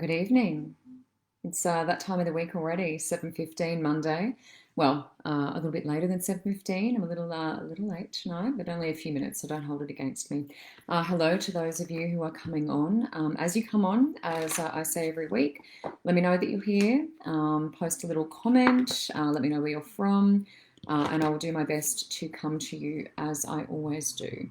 Good evening. It's that time of the week already, 7:15 Monday. Well, a little bit later than 7:15. I'm a little late tonight, but only a few minutes, so don't hold it against me. Hello to those of you who are coming on. As you come on, as I say every week, let me know that you're here. Post a little comment. Let me know where you're from, and I will do my best to come to you as I always do.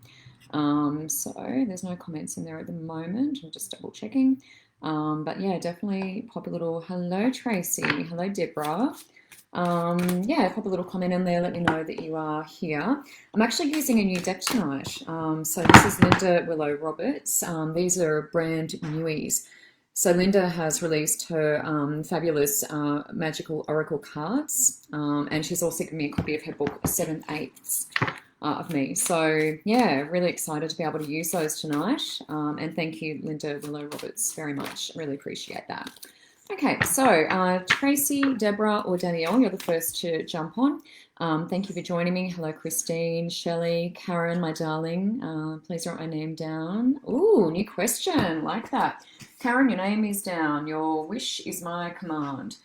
So there's no comments in there at the moment. I'm just double checking. But yeah, definitely pop a little hello, Tracy. Hello, Deborah. Yeah, pop a little comment in there. Let me know that you are here. I'm actually using a new deck tonight. So this is Linda Willow Roberts. These are brand newies. So Linda has released her fabulous magical oracle cards, and she's also given me a copy of her book, 7/8 of me. So yeah, really excited to be able to use those tonight. And thank you, Linda Willow Roberts, very much. Really appreciate that. Okay, so Tracy, Deborah, or Danielle, you're the first to jump on. Thank you for joining me. Hello, Christine, Shelley, Karen, my darling. Please write my name down. Ooh, new question. Like that. Karen, your name is down. Your wish is my command.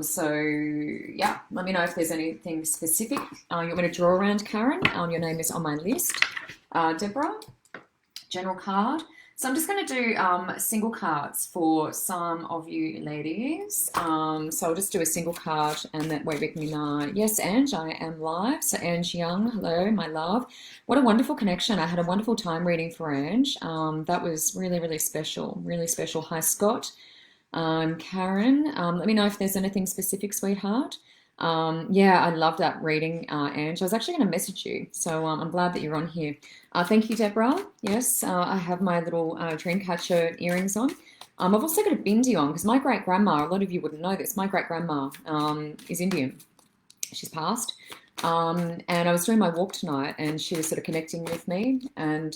So yeah, let me know if there's anything specific you want me to draw around, Karen. Your name is on my list. Deborah, general card. So I'm just going to do single cards for some of you ladies. So I'll just do a single card and that way we can, yes, Ange, I am live. So Ange Young, hello, my love. What a wonderful connection. I had a wonderful time reading for Ange. That was really, really special, really special. Hi, Scott. Karen, let me know if there's anything specific, sweetheart. Yeah, I love that reading, Ange. I was actually going to message you, so I'm glad that you're on here. Thank you, Deborah. Yes, I have my little Dreamcatcher earrings on. I've also got a bindi on because my great-grandma, a lot of you wouldn't know this, my great-grandma is Indian. She's passed. And I was doing my walk tonight and she was sort of connecting with me and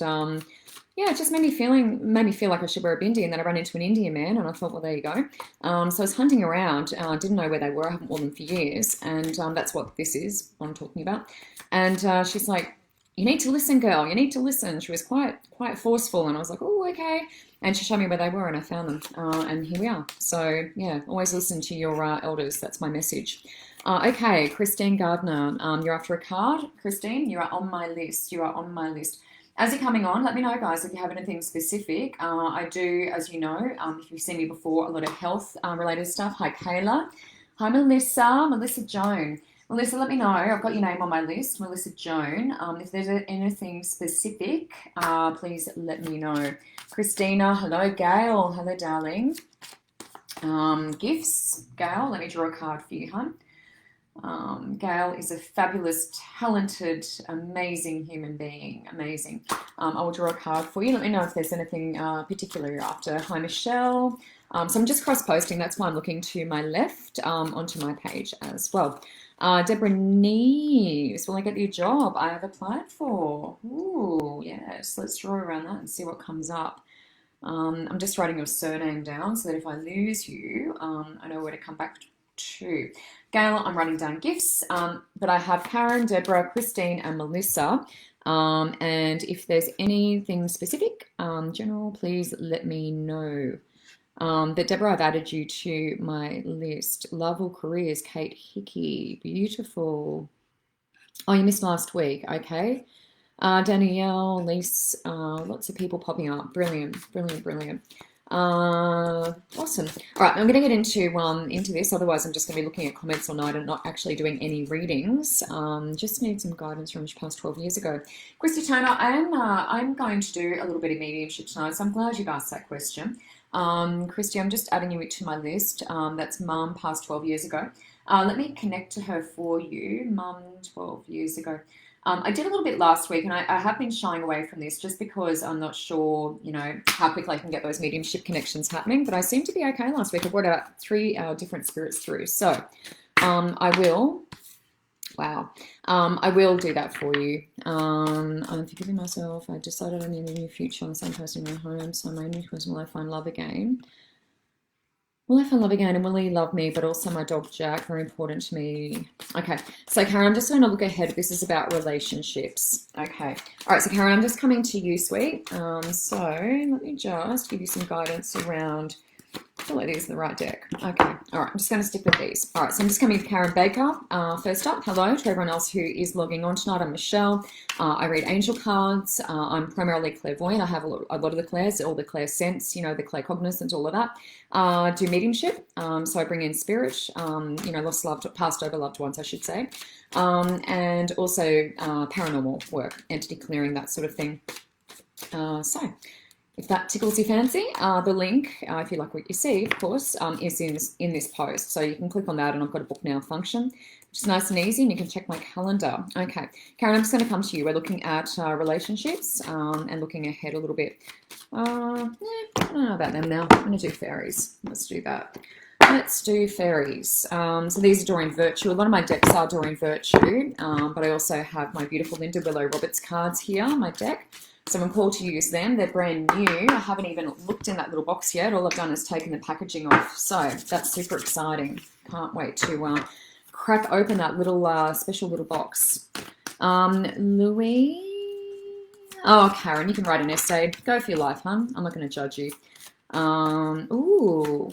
yeah, it just made me feel like I should wear a bindi, and then I ran into an Indian man, and I thought, well, there you go. So I was hunting around, didn't know where they were. I haven't worn them for years, and that's what this is, what I'm talking about. And she's like, "You need to listen, girl. You need to listen." She was quite forceful, and I was like, "Oh, okay." And she showed me where they were, and I found them, and here we are. So yeah, always listen to your elders. That's my message. Okay, Christine Gardner, you're after a card. Christine, you are on my list. You are on my list. As you're coming on, let me know, guys, if you have anything specific. I do, as you know, if you've seen me before, a lot of health-related stuff. Hi, Kayla. Hi, Melissa. Melissa Joan. Melissa, let me know. I've got your name on my list, Melissa Joan. If there's anything specific, please let me know. Christina, hello. Gail, hello, darling. Gifts, Gail, let me draw a card for you, hon. Gail is a fabulous, talented, amazing human being. Amazing. I will draw a card for you. Let me know if there's anything particular you're after. Hi, Michelle. So I'm just cross-posting. That's why I'm looking to my left onto my page as well. Deborah Neves. Will I get you a job I have applied for? Ooh, yes. Let's draw around that and see what comes up. I'm just writing your surname down so that if I lose you, I know where to come back to. Gail, I'm writing down gifts, but I have Karen, Deborah, Christine, and Melissa. And if there's anything specific, general, please let me know. But Deborah, I've added you to my list. Love All Careers, Kate Hickey, beautiful. Oh, you missed last week. Okay. Danielle, Lise, lots of people popping up. Brilliant, brilliant, brilliant. Awesome. All right, I'm going to get into this. Otherwise, I'm just going to be looking at comments all night and not actually doing any readings. Just need some guidance from past 12 years ago. Christy Turner, I'm going to do a little bit of mediumship tonight, so I'm glad you've asked that question. Christy, I'm just adding you to my list. That's Mum, past 12 years ago. Let me connect to her for you. Mum, 12 years ago. I did a little bit last week, and I have been shying away from this just because I'm not sure, how quickly I can get those mediumship connections happening. But I seemed to be okay last week. I brought out 3 different spirits through. So I will do that for you. I'm forgiving myself. I decided I need a new future on the same person in my home. So my new person, will I find love again? Will I find love again, and will he love me? But also my dog Jack, very important to me. Okay, so Karen, I'm just going to look ahead. This is about relationships. Okay, all right, so Karen, I'm just coming to you, sweet. So let me just give you some guidance around I feel like these are the right deck. Okay, all right, I'm just going to stick with these. All right, so I'm just coming with Karen Baker. First up, hello to everyone else who is logging on tonight. I'm Michelle. I read angel cards. I'm primarily clairvoyant. I have a lot of the clairs, all the clairsense, you know, the claircognizance, all of that. Do mediumship, so I bring in spirit, you know, lost loved, passed over loved ones, I should say, and also paranormal work, entity clearing, that sort of thing. So if that tickles your fancy, the link, if you like what you see, of course, is in this post. So you can click on that, and I've got a book now function, which is nice and easy, and you can check my calendar. Okay, Karen, I'm just going to come to you. We're looking at relationships and looking ahead a little bit. I don't know about them now. I'm going to do fairies. Let's do that. Let's do fairies. So these are Doreen Virtue. A lot of my decks are Doreen Virtue, but I also have my beautiful Linda Willow Roberts cards here, my deck. So I'm called to use them. They're brand new. I haven't even looked in that little box yet. All I've done is taken the packaging off. So that's super exciting. Can't wait to crack open that little special little box. Louis. Oh, Karen, you can write an essay. Go for your life, hun. I'm not going to judge you. Ooh,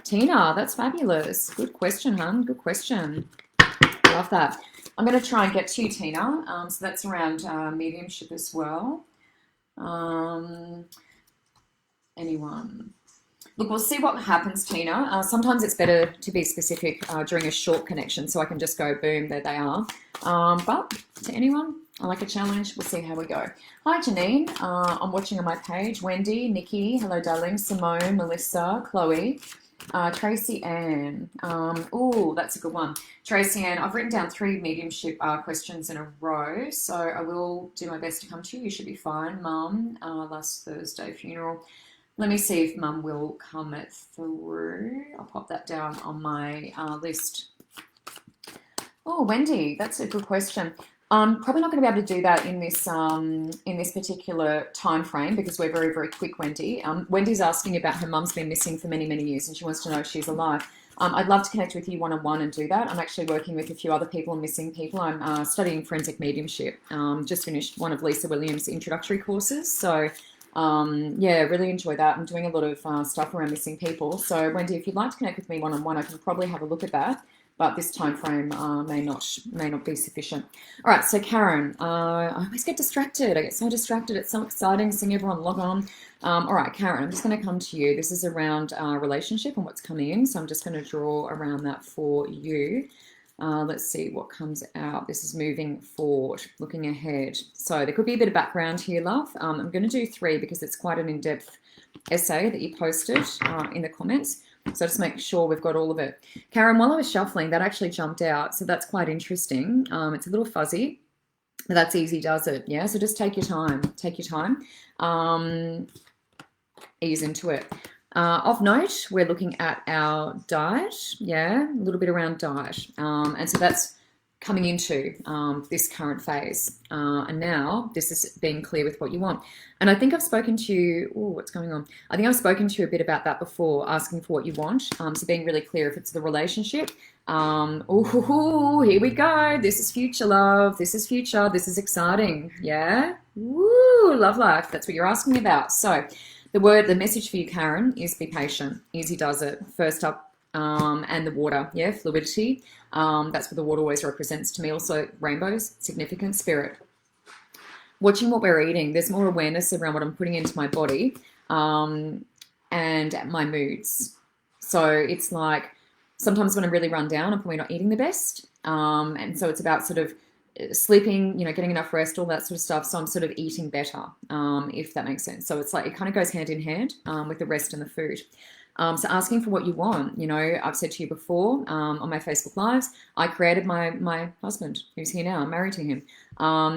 Tina, that's fabulous. Good question, hun. Good question. Love that. I'm going to try and get to you, Tina. So that's around mediumship as well. Anyone? Look, we'll see what happens, Tina. Sometimes it's better to be specific during a short connection, so I can just go, boom, there they are. But to anyone, I like a challenge. We'll see how we go. Hi, Janine. I'm watching on my page. Wendy, Nikki, hello, darling. Simone, Melissa, Chloe. Tracy Ann. Oh, that's a good one. Tracy Ann, I've written down 3 mediumship questions in a row, so I will do my best to come to you. You should be fine. Mum, last Thursday funeral. Let me see if Mum will come through. I'll pop that down on my list. Oh, Wendy, that's a good question. Probably not going to be able to do that in this particular time frame because we're very, very quick, Wendy. Wendy's asking about her mum's been missing for many, many years and she wants to know if she's alive. I'd love to connect with you one-on-one and do that. I'm actually working with a few other people on missing people. I'm studying forensic mediumship. Just finished one of Lisa Williams' introductory courses. So, yeah, really enjoy that. I'm doing a lot of stuff around missing people. So, Wendy, if you'd like to connect with me one-on-one, I can probably have a look at that. But this time frame may not be sufficient. All right, so Karen, I always get distracted. I get so distracted. It's so exciting seeing everyone log on. All right, Karen, I'm just going to come to you. This is around relationship and what's coming in. So I'm just going to draw around that for you. Let's see what comes out. This is moving forward, looking ahead. So there could be a bit of background here, love. I'm going to do 3 because it's quite an in-depth essay that you posted in the comments. So just make sure we've got all of it. Karen, while I was shuffling, that actually jumped out. So that's quite interesting. It's a little fuzzy, but that's easy, does it? Yeah, so just take your time. Take your time. Ease into it. Of note, we're looking at our diet. Yeah, a little bit around diet. And so that's coming into this current phase. And now this is being clear with what you want. And I think I've spoken to you, oh, what's going on? I think I've spoken to you a bit about that before, asking for what you want. So being really clear if it's the relationship. Oh, here we go. This is future, love. This is future. This is exciting. Yeah. Woo, love life. That's what you're asking about. So the message for you, Karen, is be patient. Easy does it. First up, and the water, yeah, fluidity. That's what the water always represents to me. Also, rainbows, significant spirit. Watching what we're eating, there's more awareness around what I'm putting into my body and my moods. So it's like sometimes when I'm really run down, I'm probably not eating the best. And so it's about sort of sleeping, you know, getting enough rest, all that sort of stuff. So I'm sort of eating better, if that makes sense. So it's like it kind of goes hand in hand with the rest and the food. So asking for what you want, you know, I've said to you before on my Facebook Lives, I created my husband, who's here now. I'm married to him.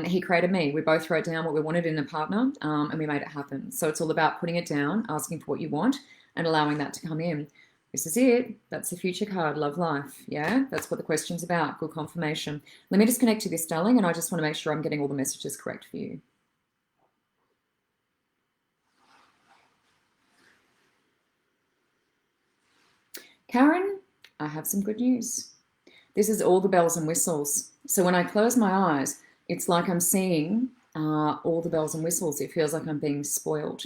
He created me. We both wrote down what we wanted in a partner and we made it happen. So it's all about putting it down, asking for what you want and allowing that to come in. This is it. That's the future card, love life. Yeah, that's what the question's about. Good confirmation. Let me just connect to this, darling, and I just want to make sure I'm getting all the messages correct for you. Karen, I have some good news. This is all the bells and whistles. So when I close my eyes, it's like I'm seeing all the bells and whistles. It feels like I'm being spoiled.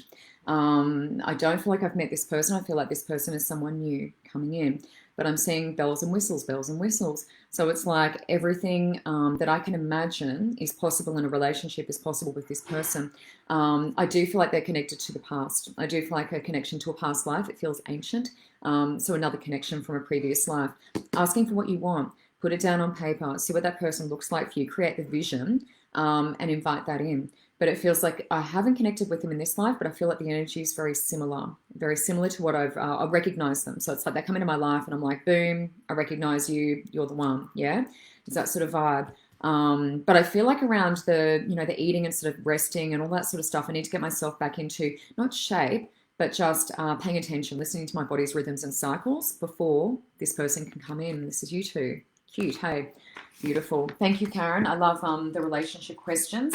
I don't feel like I've met this person. I feel like this person is someone new coming in, but I'm seeing bells and whistles, bells and whistles. So it's like everything that I can imagine is possible in a relationship is possible with this person. I do feel like they're connected to the past. I do feel like a connection to a past life. It feels ancient. So another connection from a previous life. Asking for what you want. Put it down on paper. See what that person looks like for you. Create the vision and invite that in. But it feels like I haven't connected with them in this life, but I feel like the energy is very similar to what I recognize them. So it's like they come into my life and I'm like, boom, I recognize you, you're the one. Yeah. It's that sort of vibe. But I feel like around the eating and sort of resting and all that sort of stuff, I need to get myself back into not shape, but just paying attention, listening to my body's rhythms and cycles before this person can come in. This is you two. Cute. Hey, beautiful. Thank you, Karen. I love the relationship questions.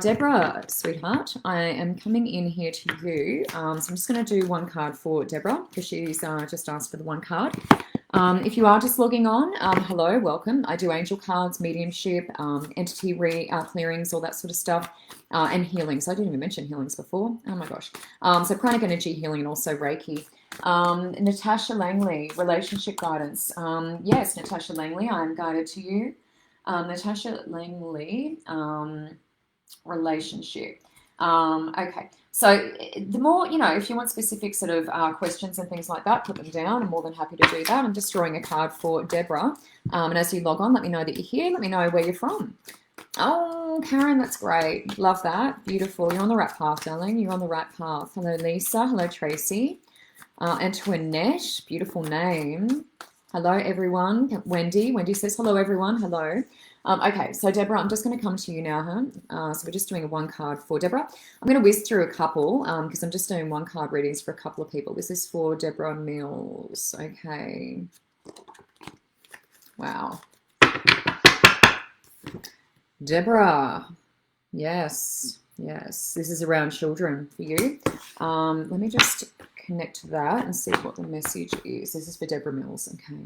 Deborah, sweetheart, I am coming in here to you. So I'm just going to do one card for Deborah because she's just asked for the one card. If you are just logging on, hello, welcome. I do angel cards, mediumship, entity clearings, all that sort of stuff, and healings. I didn't even mention healings before. Oh my gosh. So pranic energy healing and also Reiki. Natasha Langley, relationship guidance. Yes, Natasha Langley, I am guided to you. Natasha Langley, relationship. Okay, so the more, if you want specific sort of questions and things like that, put them down. I'm more than happy to do that. I'm just drawing a card for Deborah. And as you log on, let me know that you're here. Let me know where you're from. Oh, Karen, that's great. Love that. Beautiful. You're on the right path, darling. You're on the right path. Hello, Lisa. Hello, Tracy. Antoinette. Beautiful name. Hello, everyone. Wendy. Wendy says, hello, everyone. Hello. Okay, so Deborah, I'm just going to come to you now, so we're just doing a one card for Deborah. I'm going to whiz through a couple because I'm just doing one card readings for a couple of people. This is for Deborah Mills. Okay. Wow. Deborah. Yes. Yes. This is around children for you. Let me just connect to that and see what the message is. This is for Deborah Mills. Okay.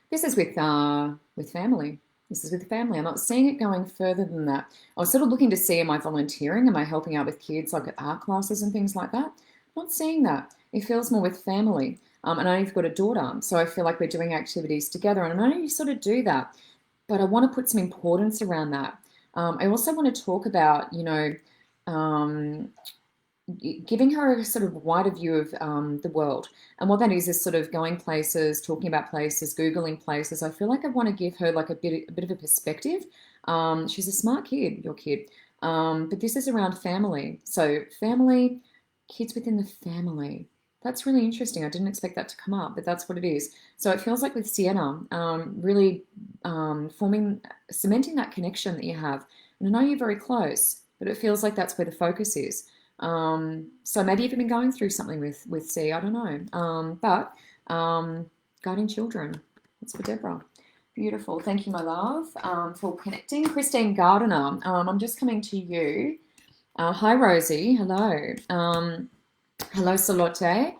This is with family. This is with family. I'm not seeing it going further than that. I was sort of looking to see, am I volunteering? Am I helping out with kids like at art classes and things like that? Not seeing that. It feels more with family. And I know you've got a daughter, so I feel like we're doing activities together. And I know you sort of do that, but I want to put some importance around that. I also want to talk about, giving her a sort of wider view of the world. And what that is sort of going places, talking about places, Googling places. I feel like I want to give her like a bit of a perspective. She's a smart kid, your kid. But this is around family. So family, kids within the family. That's really interesting. I didn't expect that to come up, but that's what it is. So it feels like with Sienna, really cementing that connection that you have. And I know you're very close, but it feels like that's where the focus is. So maybe you've been going through something with C, I don't know. But guiding children. That's for Deborah. Beautiful. Thank you, my love, for connecting. Christine Gardiner, I'm just coming to you. Hi, Rosie. Hello. Hello, Salote.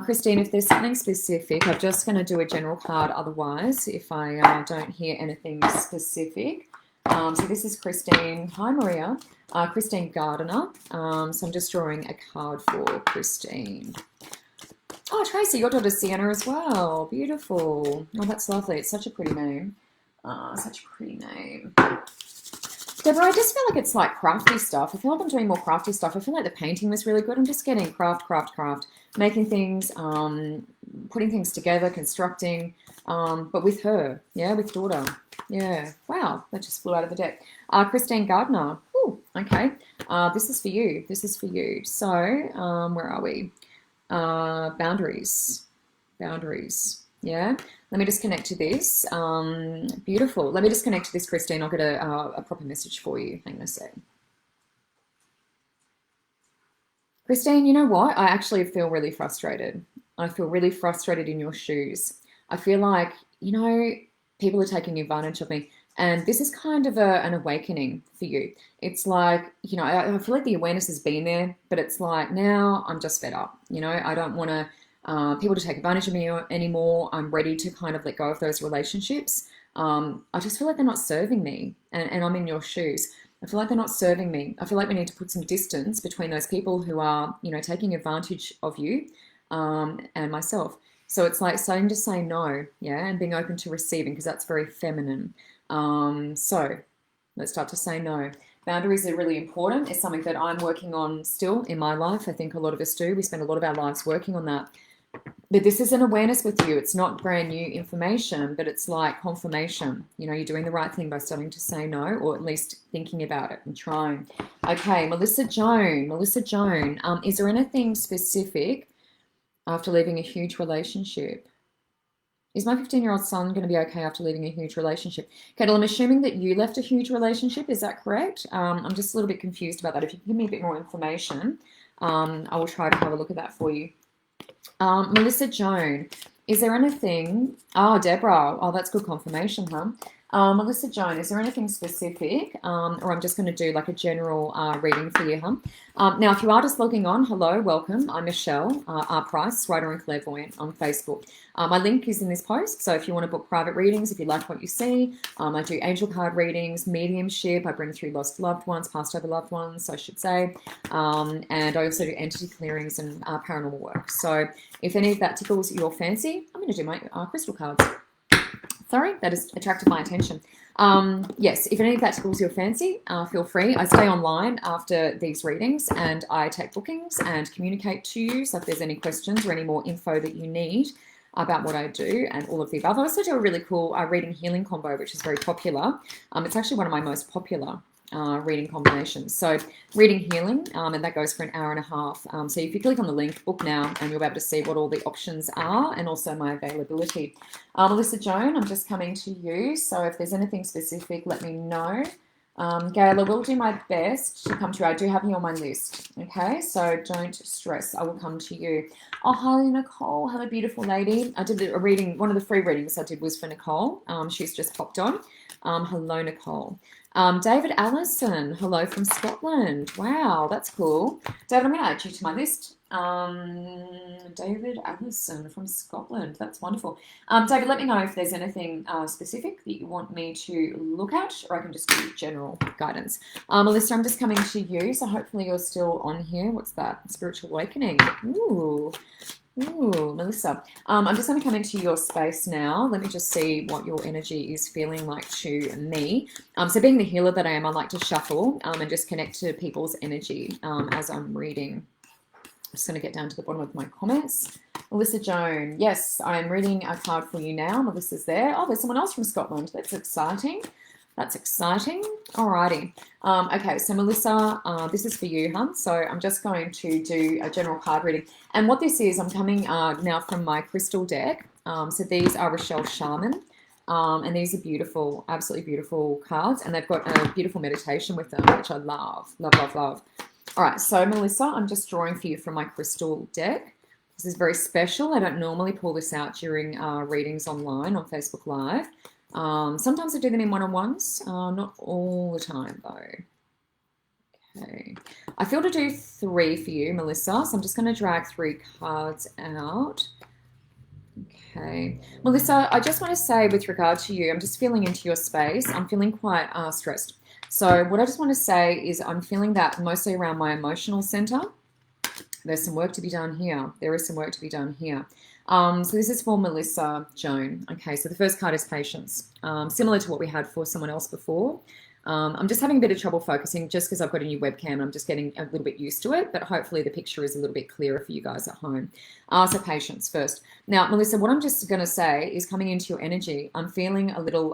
Christine, if there's something specific, I'm just going to do a general card otherwise if I don't hear anything specific. So this is Christine. Hi, Maria. Christine Gardiner. So I'm just drawing a card for Christine. Oh, Tracy, your daughter's Sienna as well. Beautiful. Oh, that's lovely. It's such a pretty name. Such a pretty name. Deborah, I just feel like it's like crafty stuff. I feel like I'm doing more crafty stuff. I feel like the painting was really good. I'm just getting craft, making things, putting things together, constructing, but with her, yeah, with daughter. Yeah, wow, that just flew out of the deck. Christine Gardner. Ooh, okay. This is for you. This is for you. So, where are we? Boundaries. Boundaries. Yeah. Let me just connect to this. Beautiful. Let me just connect to this, Christine. I'll get a proper message for you. Hang on a sec. Christine, you know what? I actually feel really frustrated. I feel really frustrated in your shoes. I feel like, people are taking advantage of me. And this is kind of an awakening for you. It's like, I feel like the awareness has been there, but it's like now I'm just fed up. I don't want to people to take advantage of me anymore. I'm ready to kind of let go of those relationships. I just feel like they're not serving me, and I'm in your shoes. I feel like they're not serving me. I feel like we need to put some distance between those people who are, taking advantage of you, and myself. So it's like starting to say no, yeah, and being open to receiving, because that's very feminine. So let's start to say no. Boundaries are really important. It's something that I'm working on still in my life. I think a lot of us do. We spend a lot of our lives working on that. But this is an awareness with you. It's not brand new information, but it's like confirmation. You're doing the right thing by starting to say no, or at least thinking about it and trying. Okay, Melissa Joan. Is there anything specific after leaving a huge relationship? Is my 15-year-old son going to be okay after leaving a huge relationship? Kendall, I'm assuming that you left a huge relationship. Is that correct? I'm just a little bit confused about that. If you can give me a bit more information, I will try to have a look at that for you. Melissa Joan, is there anything? Oh, Deborah. Oh, that's good confirmation, huh? Melissa Joan, is there anything specific? Or I'm just going to do like a general reading for you, huh? Now, if you are just logging on, hello, welcome. I'm Michelle R. Price, writer and clairvoyant on Facebook. My link is in this post, so if you want to book private readings, if you like what you see, I do angel card readings, mediumship. I bring through lost loved ones, passed over loved ones, I should say, and I also do entity clearings and paranormal work. So if any of that tickles your fancy, I'm going to do my crystal cards. Sorry, that has attracted my attention. Yes, if any of that tickles your fancy, feel free. I stay online after these readings and I take bookings and communicate to you. So if there's any questions or any more info that you need about what I do and all of the above. I also do a really cool reading healing combo, which is very popular. It's actually one of my most popular reading combinations. So reading healing, and that goes for an hour and a half. So if you click on the link, book now, and you'll be able to see what all the options are and also my availability. Melissa Joan, I'm just coming to you. So if there's anything specific, let me know. Gail, I will do my best to come to you. I do have you on my list. Okay, so don't stress. I will come to you. Oh, hi, Nicole. Hello, beautiful lady. I did a reading. One of the free readings I did was for Nicole. She's just popped on. Hello, Nicole. David Allison, hello from Scotland. Wow, that's cool. David, I'm going to add you to my list. David Allison from Scotland. That's wonderful. David, let me know if there's anything specific that you want me to look at, or I can just give you general guidance. Melissa, I'm just coming to you, so hopefully you're still on here. What's that? Spiritual awakening. Ooh, Melissa. I'm just going to come into your space now. Let me just see what your energy is feeling like to me. So being the healer that I am, I like to shuffle and just connect to people's energy as I'm reading. I'm just going to get down to the bottom of my comments. Melissa Joan. Yes, I'm reading a card for you now. Melissa's there. Oh, there's someone else from Scotland. That's exciting. That's exciting. Alrighty. Okay, so Melissa, this is for you, huh? So I'm just going to do a general card reading. And what this is, I'm coming now from my crystal deck. So these are Rochelle Shaman. And these are beautiful, absolutely beautiful cards. And they've got a beautiful meditation with them, which I love, love, love, love. All right, so Melissa, I'm just drawing for you from my crystal deck. This is very special. I don't normally pull this out during readings online on Facebook Live. Sometimes I do them in one-on-ones, not all the time though. Okay, I feel to do 3 for you, Melissa, so I'm just going to drag 3 cards out. Okay, Melissa, I just want to say with regard to you, I'm just feeling into your space. I'm feeling quite stressed. So what I just want to say is I'm feeling that mostly around my emotional center. There's some work to be done here. There is some work to be done here. So this is for Melissa Joan. Okay, so the first card is patience. Similar to what we had for someone else before. I'm just having a bit of trouble focusing just because I've got a new webcam. I'm just getting a little bit used to it, but hopefully the picture is a little bit clearer for you guys at home. So patience first. Now, Melissa, what I'm just going to say is coming into your energy, I'm feeling a little,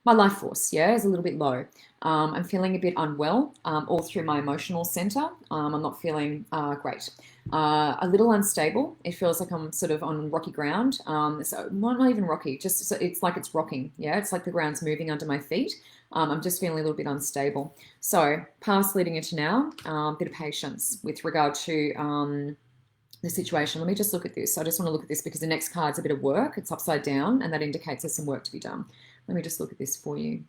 my life force, yeah, is a little bit low. I'm feeling a bit unwell all through my emotional center. I'm not feeling great. A little unstable. It feels like I'm sort of on rocky ground. So not even rocky, just it's like it's rocking. Yeah, it's like the ground's moving under my feet. I'm just feeling a little bit unstable. So past leading into now, a bit of patience with regard to the situation. Let me just look at this. I just want to look at this because the next card's a bit of work. It's upside down and that indicates there's some work to be done. Let me just look at this for you.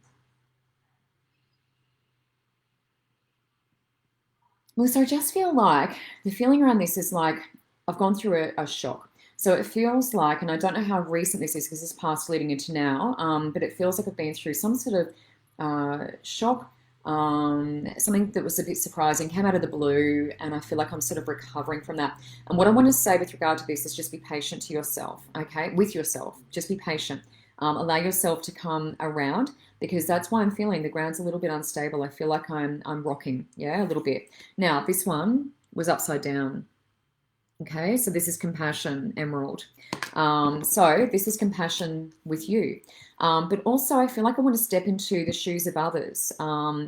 Melissa, I just feel like the feeling around this is like I've gone through a shock. So it feels like, and I don't know how recent this is because it's past leading into now, but it feels like I've been through some sort of shock, something that was a bit surprising, came out of the blue, and I feel like I'm sort of recovering from that. And what I want to say with regard to this is just be patient to yourself, okay? With yourself, just be patient. Allow yourself to come around because that's why I'm feeling the ground's a little bit unstable. I feel like I'm rocking, yeah, a little bit. Now, this one was upside down. Okay, so this is compassion, Emerald. So this is compassion with you. But also, I feel like I want to step into the shoes of others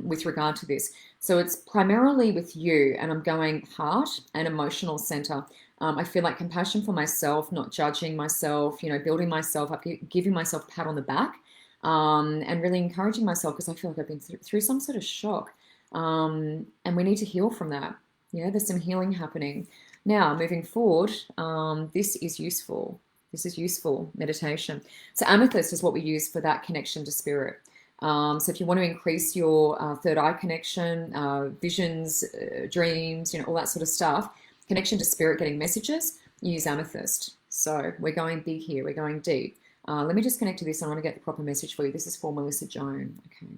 with regard to this. So it's primarily with you, and I'm going heart and emotional center. I feel like compassion for myself, not judging myself, building myself up, giving myself a pat on the back, and really encouraging myself because I feel like I've been through some sort of shock. And we need to heal from that. Yeah, there's some healing happening. Now, moving forward, this is useful. This is useful meditation. So amethyst is what we use for that connection to spirit. So if you want to increase your third eye connection, visions, dreams, all that sort of stuff, connection to spirit, getting messages, use amethyst. So we're going big here. We're going deep. Let me just connect to this. I want to get the proper message for you. This is for Melissa Joan. Okay.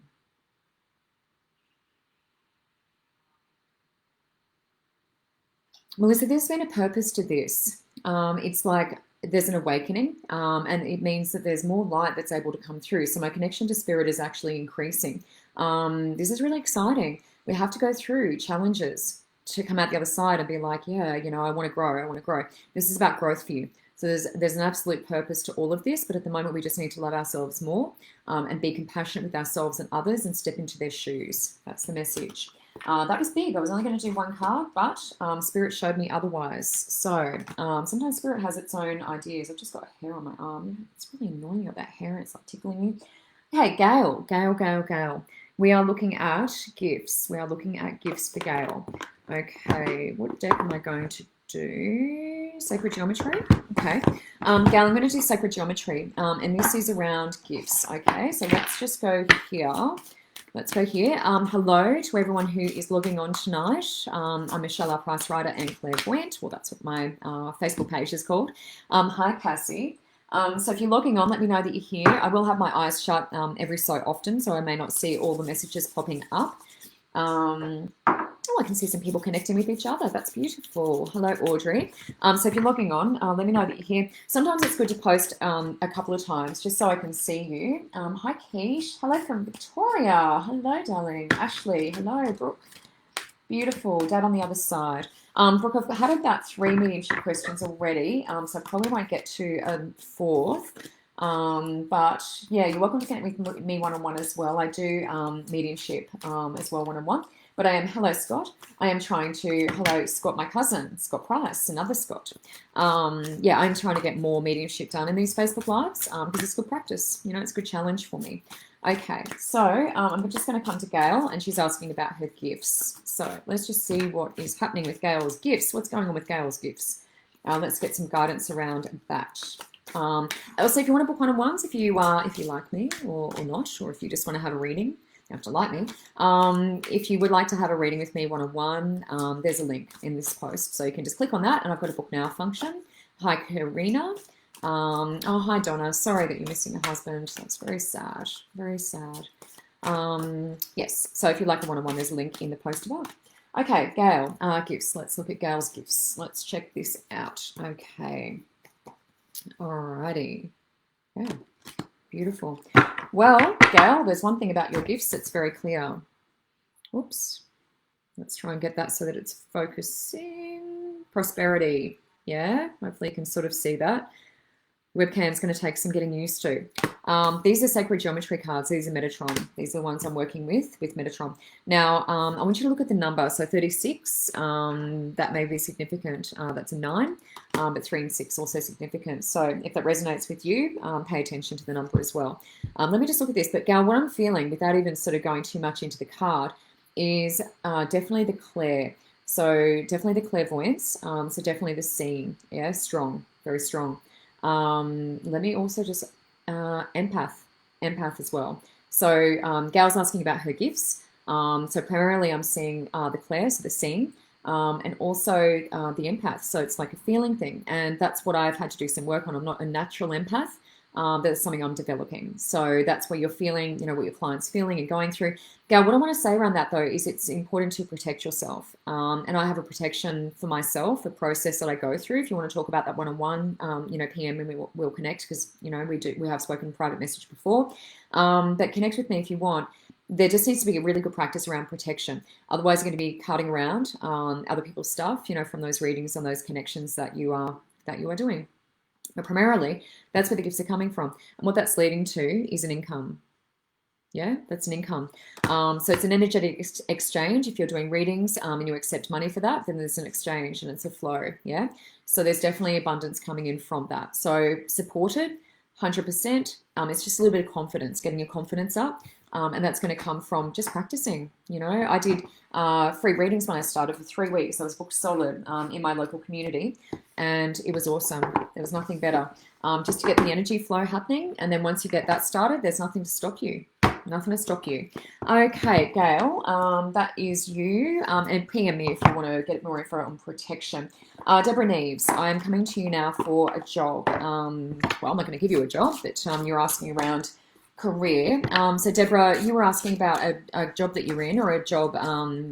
Melissa, there's been a purpose to this. It's like there's an awakening, and it means that there's more light that's able to come through. So my connection to spirit is actually increasing. This is really exciting. We have to go through challenges to come out the other side and be like, yeah, I want to grow. I want to grow. This is about growth for you. So there's an absolute purpose to all of this, but at the moment we just need to love ourselves more and be compassionate with ourselves and others and step into their shoes. That's the message. That was big. I was only going to do one card, but Spirit showed me otherwise. So sometimes Spirit has its own ideas. I've just got hair on my arm. It's really annoying about that hair. It's like tickling me. Hey, Gail. We are looking at gifts. We are looking at gifts for Gail. Okay, what deck am I going to do? Sacred Geometry. Okay. Gail, I'm going to do Sacred Geometry. And this is around gifts. Okay, so let's just go here. Let's go here. Hello to everyone who is logging on tonight. I'm Michelle, our price writer and clairvoyant. Well, that's what my Facebook page is called. Hi, Cassie. So if you're logging on, let me know that you're here. I will have my eyes shut every so often, so I may not see all the messages popping up. I can see some people connecting with each other. That's beautiful. Hello, Audrey. So if you're logging on, let me know that you're here. Sometimes it's good to post a couple of times just so I can see you. Hi, Keish. Hello from Victoria. Hello, darling. Ashley. Hello, Brooke. Beautiful. Dad on the other side. Brooke, I've had about 3 mediumship questions already, so I probably won't get to a fourth. But yeah, you're welcome to connect with me one-on-one as well. I do mediumship as well one-on-one. But hello, Scott. I am trying to, hello, Scott, my cousin, Scott Price, another Scott. Yeah, I'm trying to get more mediumship done in these Facebook Lives because it's good practice. It's a good challenge for me. Okay, so I'm just going to come to Gail, and she's asking about her gifts. So let's just see what is happening with Gail's gifts. What's going on with Gail's gifts? Let's get some guidance around that. Also, if you want to book one-on-ones, if you like me or not, or if you just want to have a reading, you have to like me. If you would like to have a reading with me one-on-one, there's a link in this post. So you can just click on that, and I've got a book now function. Hi, Karina. Oh, hi, Donna. Sorry that you're missing a husband. That's very sad. Very sad. Yes, so if you'd like a one-on-one, there's a link in the post above. Okay, Gail, gifts. Let's look at Gail's gifts. Let's check this out. Okay. Alrighty. Yeah, beautiful. Well, Gail, there's one thing about your gifts that's very clear. Oops. Let's try and get that so that it's focusing. Prosperity. Yeah, hopefully you can sort of see that. Webcam's going to take some getting used to. These are Sacred Geometry cards. These are Metatron. These are the ones I'm working with Metatron. Now, I want you to look at the number. So 36, that may be significant. That's a 9, but 3 and 6 also significant. So if that resonates with you, pay attention to the number as well. Let me just look at this. But Gail, what I'm feeling, without even sort of going too much into the card, is definitely the clair. So definitely the clairvoyance. So definitely the seeing. Yeah, strong, very strong. Let me also just empath as well. So Gail's asking about her gifts. So primarily I'm seeing the clair, so the seeing. and also the empath. So it's like a feeling thing. And that's what I've had to do some work on. I'm not a natural empath. That's something I'm developing. So that's where you're feeling, what your client's feeling and going through. Gail, what I want to say around that though is it's important to protect yourself. And I have a protection for myself, a process that I go through. If you want to talk about that one-on-one, PM and we'll connect because we have spoken private message before. But connect with me if you want. There just needs to be a really good practice around protection. Otherwise, you're going to be cutting around other people's stuff, from those readings and those connections that you are doing. But primarily, that's where the gifts are coming from. And what that's leading to is an income. Yeah, that's an income. So it's an energetic exchange. If you're doing readings and you accept money for that, then there's an exchange and it's a flow. Yeah. So there's definitely abundance coming in from that. So supported, 100%. It's just a little bit of confidence, getting your confidence up. And that's going to come from just practicing. I did free readings when I started for 3 weeks. I was booked solid in my local community, and it was awesome. There was nothing better just to get the energy flow happening. And then once you get that started, there's nothing to stop you. Nothing to stop you. Okay, Gail, that is you. And PM me if you want to get more info on protection. Deborah Neves, I'm coming to you now for a job. Well, I'm not going to give you a job, but you're asking around career. So Deborah, you were asking about a job that you're in or a job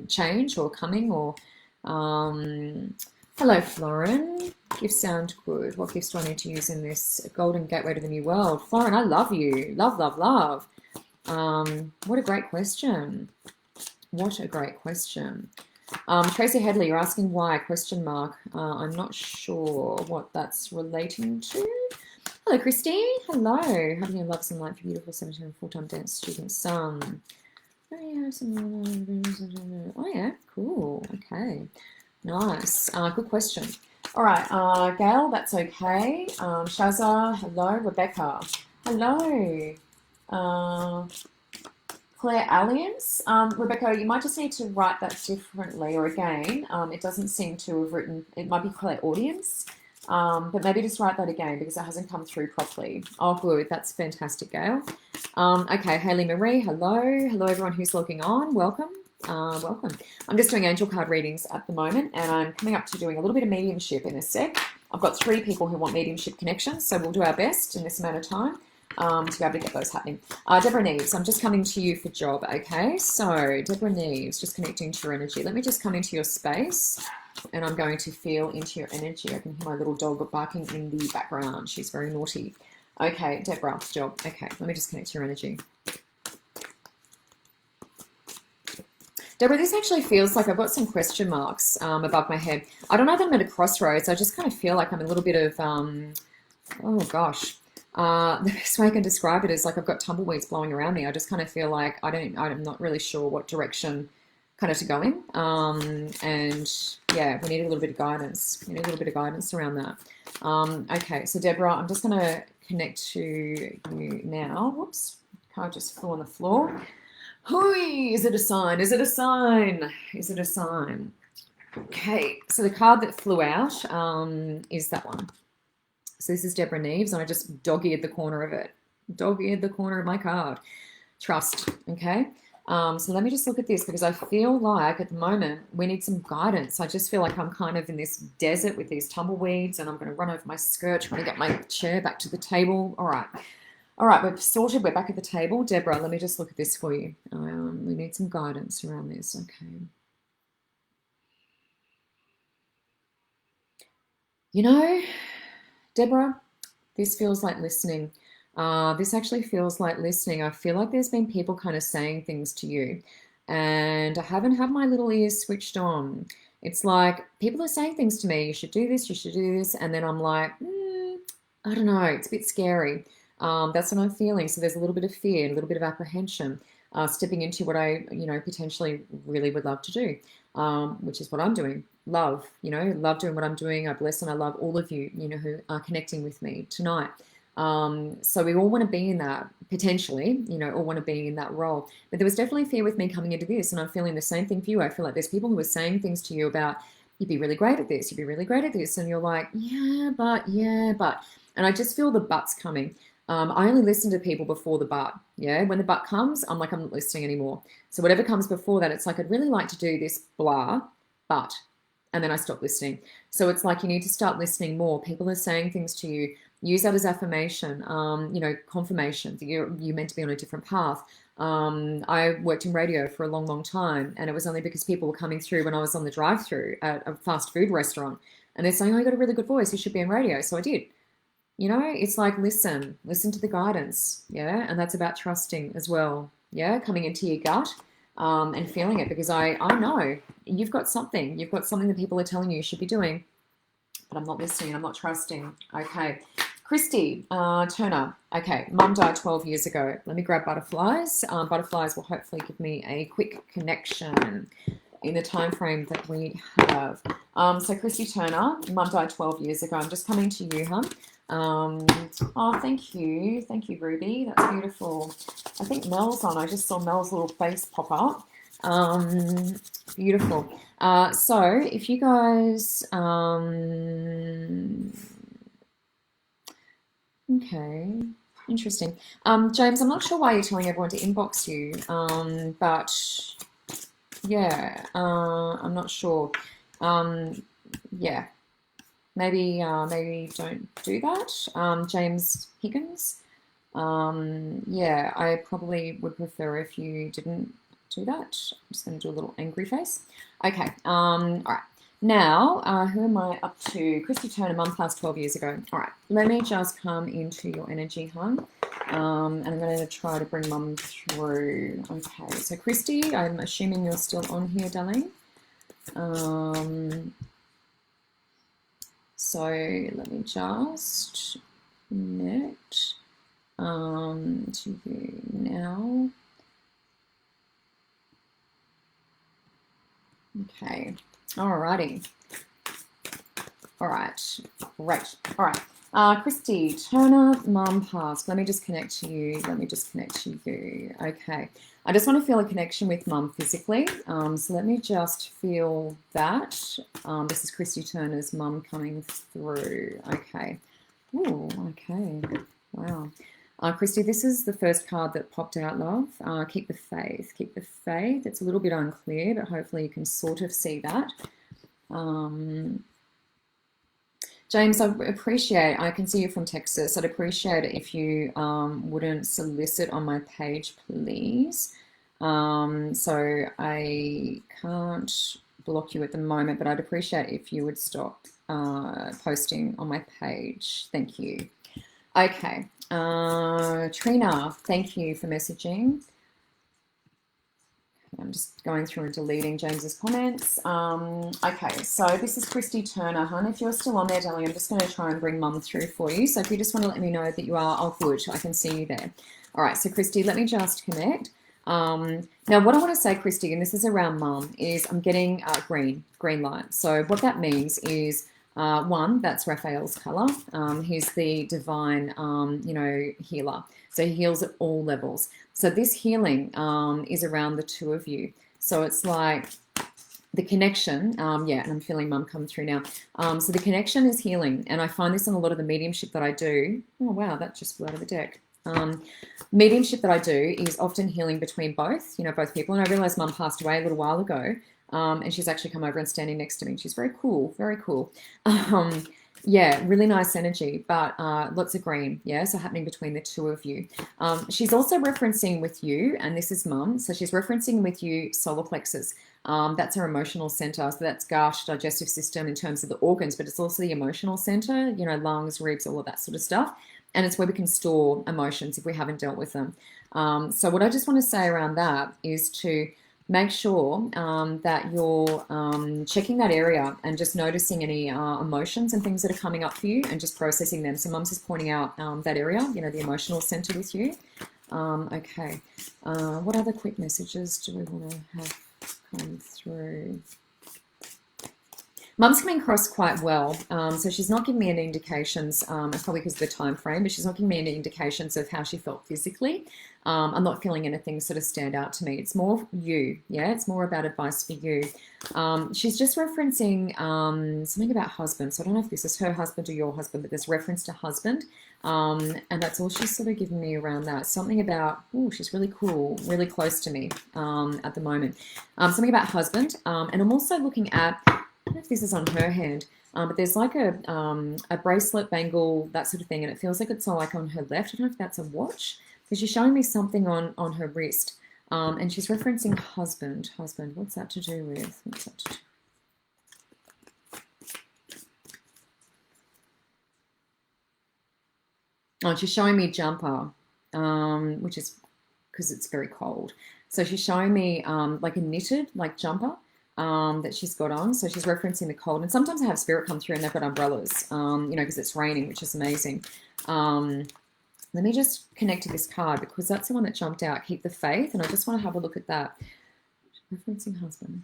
change or coming or hello Florin. Gifts sound good. What gifts do I need to use in this golden gateway to the new world? Florin, I love you. Love, love, love. What a great question. What a great question. Tracy Headley, you're asking why, question mark. I'm not sure what that's relating to. Hello, Christine. Hello. Having your love and light for beautiful 17 and full-time dance student son. Oh, yeah. Cool. Okay. Nice. Good question. All right. Gail, that's okay. Shazza, hello. Rebecca, hello. Claire Alliance. Rebecca, you might just need to write that differently or again. It doesn't seem to have written, it might be Claire Audience. But maybe just write that again because it hasn't come through properly. Oh, good. That's fantastic, Gail. Okay, Haley Marie, hello. Hello, everyone who's logging on. Welcome. Welcome. I'm just doing angel card readings at the moment, and I'm coming up to doing a little bit of mediumship in a sec. I've got 3 people who want mediumship connections, so we'll do our best in this amount of time to be able to get those happening. Deborah Neves, I'm just coming to you for job, okay? So, Deborah Neves, just connecting to your energy. Let me just come into your space. And I'm going to feel into your energy. I can hear my little dog barking in the background. She's very naughty. Okay, Deborah, job. Okay, let me just connect to your energy. Deborah, this actually feels like I've got some question marks above my head. I don't know that I'm at a crossroads. I just kind of feel like I'm a little bit of, oh gosh. The best way I can describe it is like I've got tumbleweeds blowing around me. I just kind of feel like I'm not really sure what direction kind of to go in. And yeah, we need a little bit of guidance. We need a little bit of guidance around that. Okay, so Deborah, I'm just going to connect to you now. Whoops, card just flew on the floor. Hui, is it a sign? Is it a sign? Is it a sign? Okay, so the card that flew out is that one. So this is Deborah Neves, and I just dog-eared the corner of it. Dog-eared the corner of my card. Trust, okay? So let me just look at this because I feel like at the moment we need some guidance. I just feel like I'm kind of in this desert with these tumbleweeds and I'm going to run over my skirt, trying to get my chair back to the table. All right. All right, we're sorted. We're back at the table. Deborah, let me just look at this for you. We need some guidance around this. Okay. Deborah, this feels like listening. This actually feels like listening. I feel like there's been people kind of saying things to you and I haven't had my little ears switched on. It's like people are saying things to me. You should do this. You should do this. And then I'm like, I don't know. It's a bit scary. That's what I'm feeling. So there's a little bit of fear, a little bit of apprehension, stepping into what I, potentially really would love to do, which is what I'm doing. Love doing what I'm doing. I bless and I love all of you, who are connecting with me tonight. So we all want to be in that, potentially, all want to be in that role. But there was definitely fear with me coming into this, and I'm feeling the same thing for you. I feel like there's people who are saying things to you about, you'd be really great at this, you'd be really great at this, and you're like, yeah, but. And I just feel the buts coming. I only listen to people before the but. Yeah, when the but comes, I'm like, I'm not listening anymore. So whatever comes before that, it's like, I'd really like to do this, blah, but and then I stopped listening. So it's like you need to start listening more. People are saying things to you. Use that as affirmation, confirmation that you're meant to be on a different path. I worked in radio for a long, long time, and it was only because people were coming through when I was on the drive-through at a fast food restaurant, and they're saying, "Oh, you got a really good voice. You should be in radio." So I did. It's like listen to the guidance, yeah, and that's about trusting as well, yeah, coming into your gut, and feeling it because I know you've got something that people are telling you should be doing, but I'm not listening, I'm not trusting. Okay, Christy Turner. Okay, Mum died 12 years ago. Let me grab butterflies. Butterflies will hopefully give me a quick connection in the time frame that we have. So Christy Turner, Mum died 12 years ago. I'm just coming to you, hun. Oh, thank you, Ruby. That's beautiful. I think Mel's on. I just saw Mel's little face pop up. Beautiful. So if you guys, okay, interesting. James, I'm not sure why you're telling everyone to inbox you, but yeah, I'm not sure. Yeah, maybe don't do that. James Higgins. Yeah, I probably would prefer if you didn't do that. I'm just going to do a little angry face. Okay. All right. Now, who am I up to? Christy Turner, Mum passed 12 years ago. All right. Let me just come into your energy, hon. And I'm going to try to bring Mum through. Okay. So, Christy, I'm assuming you're still on here, darling. So let me just connect to you now. Okay. Alrighty. All right. Great. All right. Christy Turner, Mum passed. Let me just connect to you. Okay. I just want to feel a connection with Mum physically. So let me just feel that. This is Christy Turner's Mum coming through. Okay. Ooh, okay. Wow. Christy, this is the first card that popped out, love. Keep the faith. Keep the faith. It's a little bit unclear, but hopefully you can sort of see that. James, I can see you from Texas. I'd appreciate it if you wouldn't solicit on my page, please. So I can't block you at the moment, but I'd appreciate if you would stop posting on my page. Thank you. Okay. Trina, thank you for messaging. I'm just going through and deleting James's comments. Okay, so this is Christy Turner, hun. If you're still on there, darling, I'm just going to try and bring Mum through for you. So if you just want to let me know that you are, oh, good, I can see you there. All right, so Christy, let me just connect. Now, what I want to say, Christy, and this is around Mum, is I'm getting green light. So what that means is, one, that's Raphael's color. He's the divine, healer. So he heals at all levels. So this healing is around the two of you. So it's like the connection, and I'm feeling Mum come through now. So the connection is healing, and I find this in a lot of the mediumship that I do. Oh, wow, that just flew out of the deck. Mediumship that I do is often healing between both people. And I realized Mum passed away a little while ago, and she's actually come over and standing next to me. She's very cool, very cool. Yeah, really nice energy, but lots of green, yeah, so happening between the two of you. She's also referencing with you, and this is Mum, so she's referencing with you solar plexus. That's her emotional center, so that's gut, digestive system in terms of the organs, but it's also the emotional center, lungs, ribs, all of that sort of stuff. And it's where we can store emotions if we haven't dealt with them. So what I just want to say around that is to make sure that you're checking that area and just noticing any emotions and things that are coming up for you and just processing them. So Mum's just pointing out that area, the emotional center with you. Okay. What other quick messages do we want to have come through? Mum's coming across quite well, so she's not giving me any indications, probably because of the time frame, but she's not giving me any indications of how she felt physically. I'm not feeling anything sort of stand out to me. It's more you, yeah? It's more about advice for you. She's just referencing something about husband, so I don't know if this is her husband or your husband, but there's reference to husband, and that's all she's sort of giving me around that. Something about, oh, she's really cool, really close to me at the moment. Something about husband, and I'm also looking at, if this is on her hand, but there's like a bracelet, bangle, that sort of thing, and it feels like it's all like on her left. I don't know if that's a watch, because she's showing me something on her wrist, and she's referencing husband. Husband, what's that to do with? What's that to do? Oh, she's showing me jumper, which is because it's very cold. So she's showing me like a knitted like jumper that she's got on. So she's referencing the cold. And sometimes I have spirit come through and they've got umbrellas, you know, because it's raining, which is amazing. Let me just connect to this card because that's the one that jumped out. Keep the faith. And I just want to have a look at that. Referencing husband.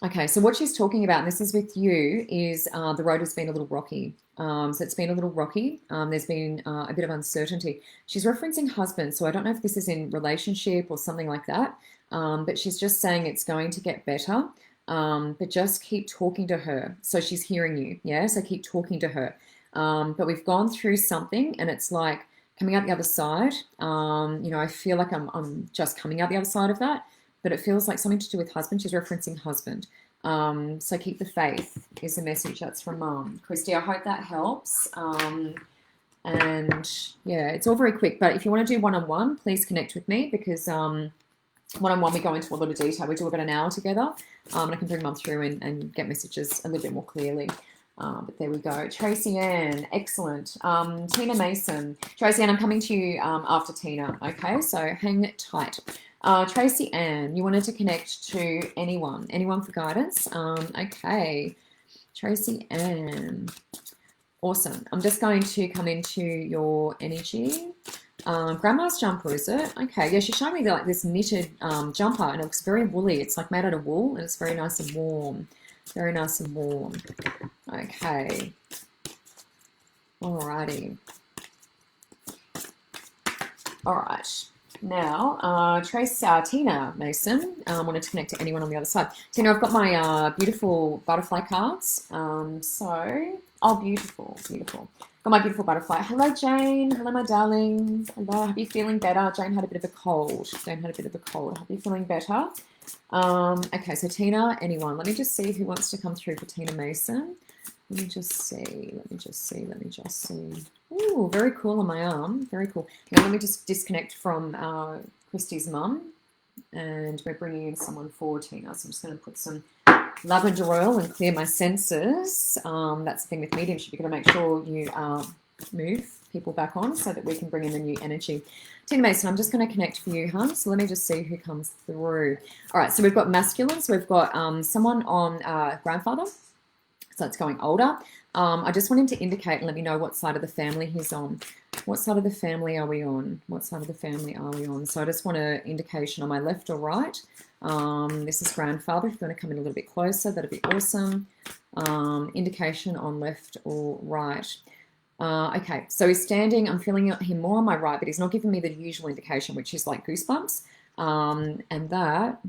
Okay, so what she's talking about, and this is with you, is the road has been a little rocky. So it's been a little rocky. There's been a bit of uncertainty. She's referencing husband, so I don't know if this is in relationship or something like that, but she's just saying it's going to get better, but just keep talking to her. So she's hearing you, yeah? So keep talking to her. But we've gone through something, and it's like coming out the other side. You know, I feel like I'm just coming out the other side of that, but it feels like something to do with husband. She's referencing husband. So keep the faith is the message. That's from Mum. Christy, I hope that helps. And yeah, it's all very quick. But if you want to do one-on-one, please connect with me because one-on-one we go into a lot of detail. We do about an hour together. And I can bring Mum through and get messages a little bit more clearly. But there we go. Tracy Ann, excellent. Tina Mason. Tracy Ann, I'm coming to you after Tina. Okay, so hang tight. Tracy Ann, you wanted to connect to anyone for guidance. Okay, Tracy Ann, awesome. I'm just going to come into your energy. Grandma's jumper, is it? Okay, yeah, she's showing me like this knitted jumper, and it looks very woolly. It's like made out of wool, and it's very nice and warm. Very nice and warm. Okay. Alrighty. All right. Now, Tina Mason wanted to connect to anyone on the other side. Tina, I've got my beautiful butterfly cards. Oh, beautiful, beautiful. Got my beautiful butterfly. Hello, Jane. Hello, my darling. Hello. Hope you're feeling better. Jane had a bit of a cold. Hope you're feeling better. Okay, so Tina, anyone. Let me just see who wants to come through for Tina Mason. Let me just see. Ooh, very cool on my arm. Very cool. Now, let me just disconnect from Christy's mum. And we're bringing in someone for Tina. So I'm just going to put some lavender oil and clear my senses. That's the thing with mediumship. You've got to make sure you move people back on so that we can bring in the new energy. Tina Mason, I'm just going to connect for you, hon. So let me just see who comes through. All right, so we've got masculine. So we've got someone on grandfather. So it's going older. I just want him to indicate and let me know what side of the family he's on. What side of the family are we on? So I just want an indication on my left or right. This is grandfather. If you want to come in a little bit closer, that'd be awesome. Indication on left or right. Okay, so he's standing. I'm feeling him more on my right, but he's not giving me the usual indication, which is like goosebumps. And that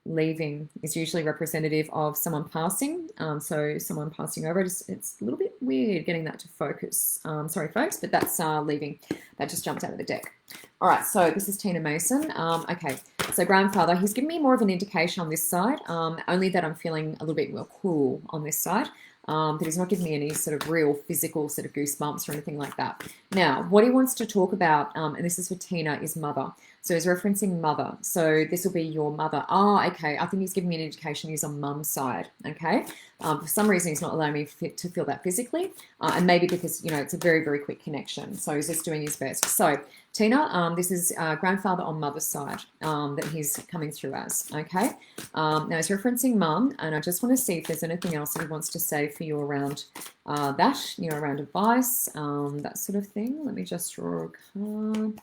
leaving is usually representative of someone passing. So someone passing over. It's a little bit weird getting that to focus. Sorry, folks, but that's leaving. That just jumped out of the deck. All right, so this is Tina Mason. Okay, so grandfather, he's giving me more of an indication on this side, only that I'm feeling a little bit more cool on this side. But he's not giving me any sort of real physical sort of goosebumps or anything like that. Now, what he wants to talk about, and this is for Tina, is mother. So he's referencing mother. So this will be your mother. Oh, okay. I think he's giving me an indication he's on mum's side. Okay. For some reason, he's not allowing me to feel that physically. And maybe because, you know, it's a very, very quick connection. So he's just doing his best. So Tina, this is grandfather on mother's side that he's coming through as. Okay. Now he's referencing mum. And I just want to see if there's anything else that he wants to say for you around that, you know, around advice, that sort of thing. Let me just draw a card.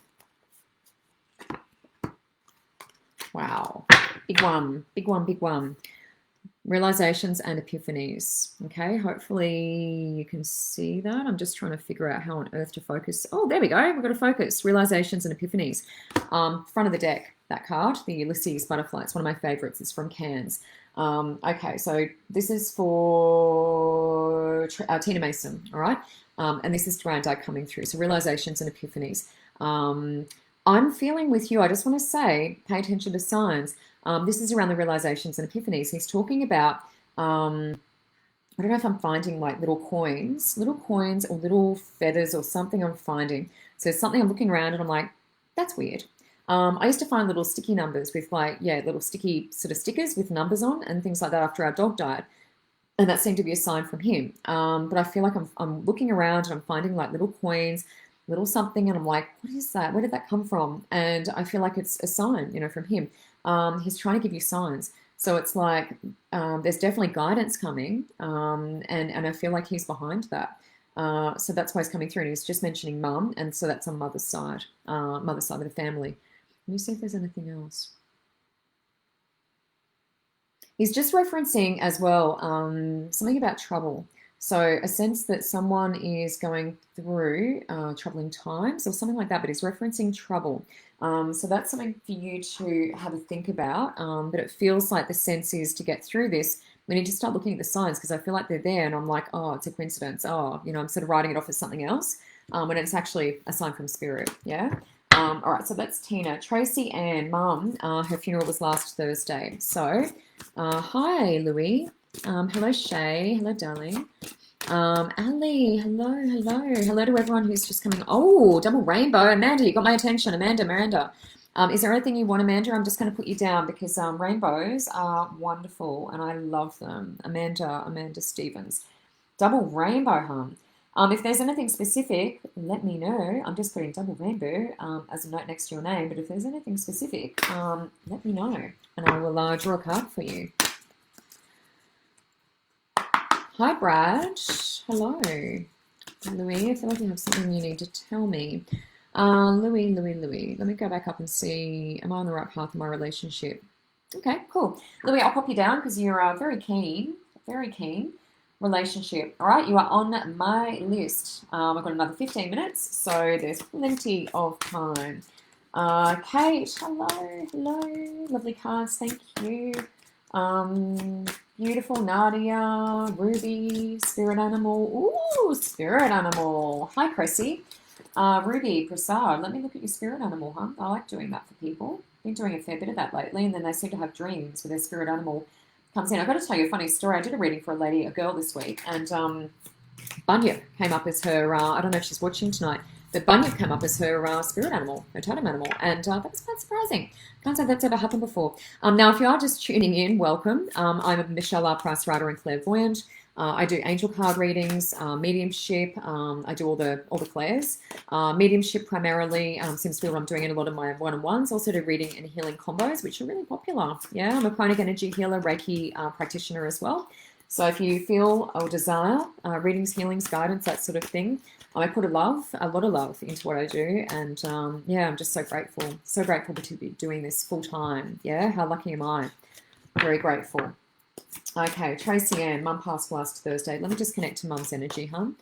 Wow, big one. Realizations and epiphanies. Okay, hopefully you can see that. I'm just trying to figure out how on earth to focus. Oh, there we go. We've got to focus. Realizations and epiphanies. Front of the deck, that card, the Ulysses butterfly. It's one of my favorites. It's from Cairns. Okay, so this is for Tina Mason, all right? And this is Durandai coming through. So realizations and epiphanies. I'm feeling with you, I just want to say, pay attention to signs. This is around the realizations and epiphanies. He's talking about, I don't know if I'm finding like little coins or little feathers or something I'm finding. So something I'm looking around and I'm like, that's weird. I used to find little sticky numbers with like, yeah, little sticky sort of stickers with numbers on and things like that after our dog died. And that seemed to be a sign from him. But I feel like I'm looking around and I'm finding like little coins, little something, and I'm like, what is that? Where did that come from? And I feel like it's a sign, from him. He's trying to give you signs. So it's like there's definitely guidance coming, and I feel like he's behind that. So that's why he's coming through. And he's just mentioning mum, and so that's on mother's side of the family. Let me see if there's anything else. He's just referencing as well something about trouble. So a sense that someone is going through troubling times or something like that, but he's referencing trouble. So that's something for you to have a think about. But it feels like the sense is to get through this, we need to start looking at the signs because I feel like they're there and I'm like, oh, it's a coincidence. Oh, I'm sort of writing it off as something else when it's actually a sign from spirit. Yeah. All right, so that's Tina. Tracy Ann, mum, her funeral was last Thursday. So, hi, Louis. Hello, Shay. Hello, darling. Ali, hello to everyone who's just coming. Oh, double rainbow. Amanda, you got my attention. Miranda. Is there anything you want, Amanda? I'm just going to put you down because rainbows are wonderful and I love them. Amanda Stevens. Double rainbow, hon. If there's anything specific, let me know. I'm just putting double rainbow as a note next to your name, but if there's anything specific, let me know and I will draw a card for you. Hi, Brad. Hello. Louis, I feel like you have something you need to tell me. Louis. Let me go back up and see, am I on the right path in my relationship? Okay, cool. Louis, I'll pop you down because you're very keen. Relationship. All right, you are on my list. I've got another 15 minutes, so there's plenty of time. Kate, hello. Lovely cards, thank you. Beautiful Nadia, Ruby, spirit animal. Ooh, spirit animal. Hi, Cressy. Ruby, Prasad, let me look at your spirit animal, huh? I like doing that for people. Been doing a fair bit of that lately, and then they seem to have dreams with their spirit animal comes in. I've got to tell you a funny story. I did a reading for a girl this week, and Bunyip came up as her, I don't know if she's watching tonight, but Bunyip came up as her spirit animal, her totem animal, and that was quite surprising. Can't say that's ever happened before. Now, if you are just tuning in, welcome. I'm a Michelle R. Price writer and clairvoyant. I do angel card readings, mediumship. I do all the clairs. Mediumship primarily seems to be what I'm doing in a lot of my one-on-ones. Also do reading and healing combos, which are really popular. Yeah, I'm a chronic energy healer, Reiki practitioner as well. So if you feel or desire readings, healings, guidance, that sort of thing, I put a lot of love into what I do. And yeah, I'm just so grateful to be doing this full time. Yeah, how lucky am I? Very grateful. Okay, Tracy Ann, mum passed last Thursday. Let me just connect to mum's energy, hon.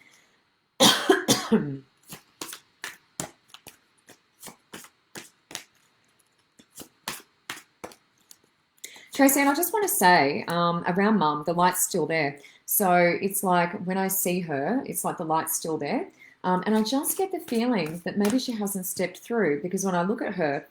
Tracy Ann, I just want to say, around mum, the light's still there. So it's like when I see her, it's like the light's still there. And I just get the feeling that maybe she hasn't stepped through because when I look at her,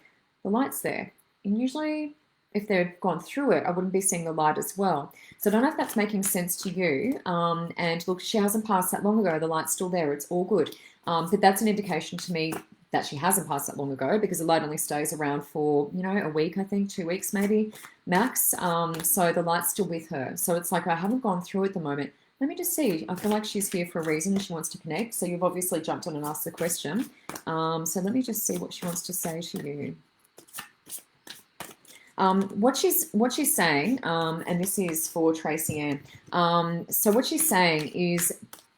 the light's there. And usually if they've gone through it, I wouldn't be seeing the light as well. So I don't know if that's making sense to you. And look, she hasn't passed that long ago. The light's still there. It's all good. But that's an indication to me that she hasn't passed that long ago because the light only stays around for, a week, I think, 2 weeks maybe, max. So the light's still with her. So it's like I haven't gone through at the moment. Let me just see. I feel like she's here for a reason and she wants to connect. So you've obviously jumped on and asked the question. So let me just see what she wants to say to you. What she's saying, and this is for Tracy Ann. So what she's saying is,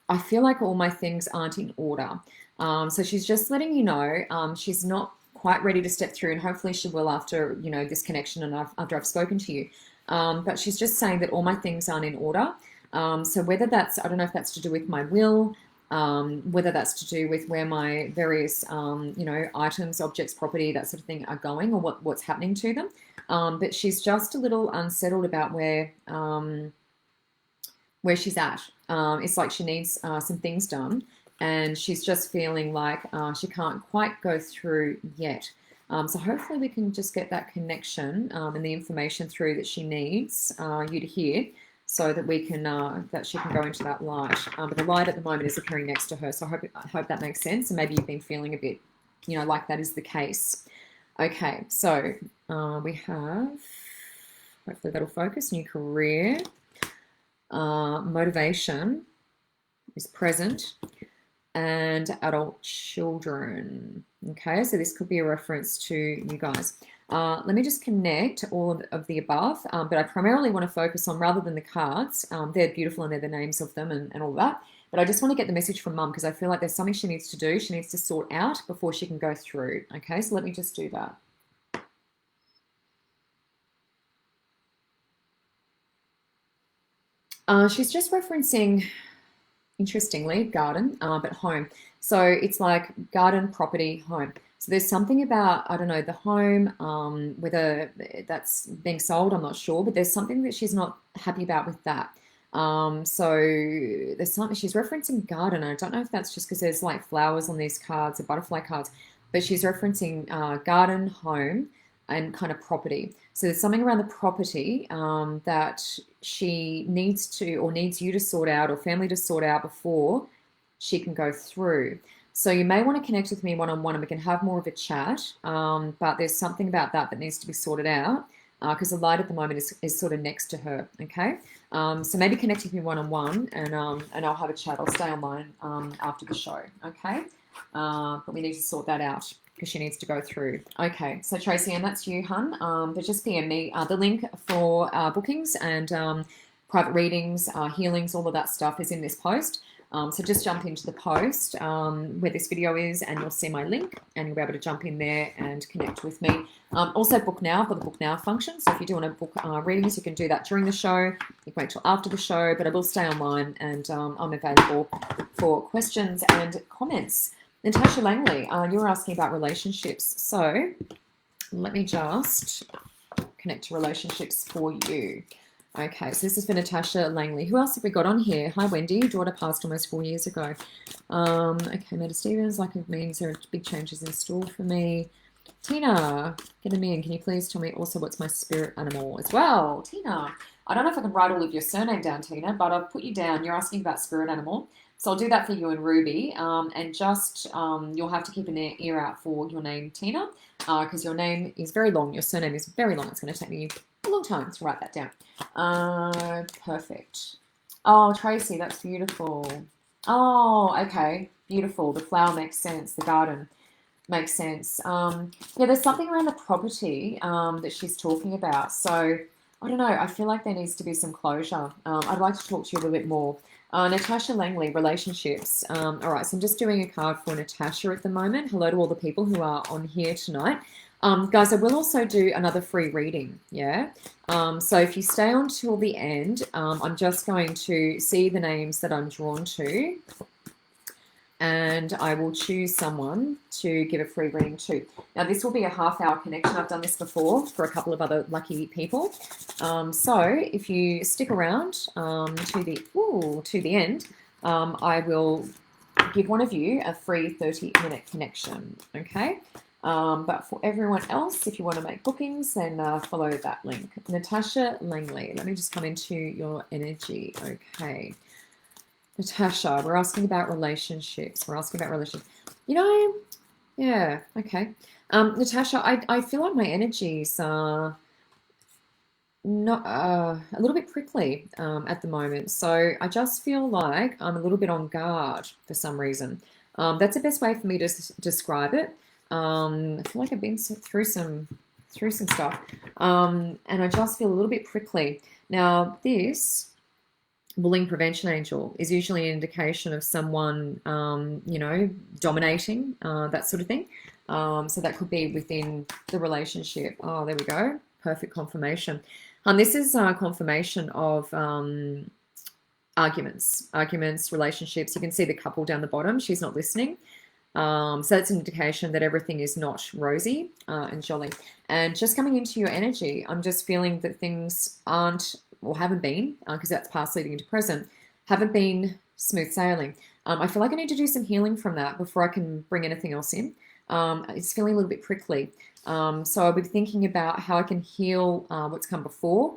I feel like all my things aren't in order. So she's just letting you know she's not quite ready to step through, and hopefully she will after this connection and after I've spoken to you. But she's just saying that all my things aren't in order. So whether that's, I don't know if that's to do with my will, whether that's to do with where my various items, objects, property, that sort of thing are going, or what's happening to them. But she's just a little unsettled about where she's at. It's like she needs some things done, and she's just feeling like she can't quite go through yet. So hopefully we can just get that connection and the information through that she needs you to hear, so that we can that she can go into that light. But the light at the moment is appearing next to her, so I hope that makes sense. And maybe you've been feeling a bit, like that is the case. Okay, so we have, hopefully that'll focus, new career, motivation is present, and adult children. Okay, so this could be a reference to you guys. Let me just connect all of the above, but I primarily want to focus on, rather than the cards, they're beautiful and they're the names of them and all that, but I just want to get the message from Mum, because I feel like there's something she needs to do. She needs to sort out before she can go through. Okay, so let me just do that. She's just referencing, interestingly, garden, but home. So it's like garden, property, home. So there's something about, I don't know, the home, whether that's being sold, I'm not sure, but there's something that she's not happy about with that. So there's something, she's referencing garden. I don't know if that's just because there's like flowers on these cards, or butterfly cards, but she's referencing garden, home, and kind of property. So there's something around the property that she needs to, or needs you to sort out, or family to sort out before she can go through. So you may want to connect with me one-on-one and we can have more of a chat. But there's something about that needs to be sorted out, because the light at the moment is sort of next to her. Okay. So maybe connect with me one-on-one, and I'll have a chat. I'll stay online after the show. Okay. But we need to sort that out, because she needs to go through. Okay, so Tracy, and that's you, hun. But just PM me the link for bookings and private readings, healings, all of that stuff is in this post. So just jump into the post where this video is, and you'll see my link, and you'll be able to jump in there and connect with me. Also, book now. I've got the book now function, so if you do want to book readings, you can do that during the show. You can wait till after the show, but I will stay online, and I'm available for questions and comments. Natasha Langley, you were asking about relationships. So let me just connect to relationships for you. Okay, so this is for Natasha Langley. Who else have we got on here? Hi, Wendy. Your daughter passed almost 4 years ago. Okay, Meta Stevens, like it means there are big changes in store for me. Tina, get me in. Can you please tell me also what's my spirit animal as well? Tina, I don't know if I can write all of your surname down, Tina, but I've put you down. You're asking about spirit animal. So I'll do that for you and Ruby, and just you'll have to keep an ear out for your name, Tina, because your name is very long. Your surname is very long. It's going to take me a long time to write that down. Perfect. Oh, Tracy, that's beautiful. Oh, okay, beautiful. The flower makes sense. The garden makes sense. Yeah, there's something around the property that she's talking about. So I don't know. I feel like there needs to be some closure. I'd like to talk to you a little bit more. Natasha Langley, relationships. All right, so I'm just doing a card for Natasha at the moment. Hello to all the people who are on here tonight. Guys, I will also do another free reading, yeah? So if you stay on till the end, I'm just going to see the names that I'm drawn to, and I will choose someone to give a free reading to. Now, this will be a half-hour connection. I've done this before for a couple of other lucky people. So if you stick around to the end, I will give one of you a free 30-minute connection, okay? But for everyone else, if you want to make bookings, then follow that link. Natasha Langley, let me just come into your energy, okay? Natasha, we're asking about relationships. Yeah, okay. Natasha, I feel like my energies are not a little bit prickly at the moment. So I just feel like I'm a little bit on guard for some reason. That's the best way for me to describe it. I feel like I've been through some stuff, and I just feel a little bit prickly. Now, this bullying prevention angel is usually an indication of someone, dominating, that sort of thing. So that could be within the relationship. Oh, there we go. Perfect confirmation. This is confirmation of arguments, relationships. You can see the couple down the bottom. She's not listening. So that's an indication that everything is not rosy and jolly. And just coming into your energy, I'm just feeling that things aren't, or haven't been, because that's past leading into present, haven't been smooth sailing. I feel like I need to do some healing from that before I can bring anything else in. It's feeling a little bit prickly. So I'll be thinking about how I can heal what's come before.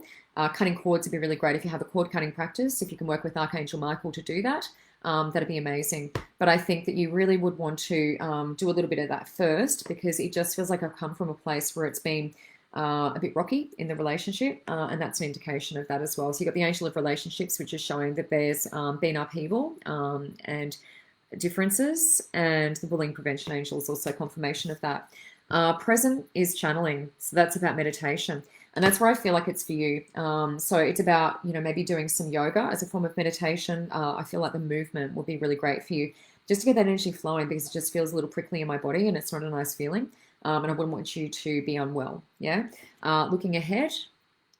Cutting cords would be really great if you have a cord cutting practice. If you can work with Archangel Michael to do that, that'd be amazing. But I think that you really would want to do a little bit of that first, because it just feels like I've come from a place where it's been a bit rocky in the relationship, and that's an indication of that as well. So you've got the Angel of Relationships, which is showing that there's been upheaval and differences, and the Bullying Prevention Angel is also confirmation of that. Present is channeling, so that's about meditation, and that's where I feel like it's for you. So it's about, maybe doing some yoga as a form of meditation. I feel like the movement will be really great for you, just to get that energy flowing, because it just feels a little prickly in my body and it's not a nice feeling. And I wouldn't want you to be unwell. Yeah. Looking ahead,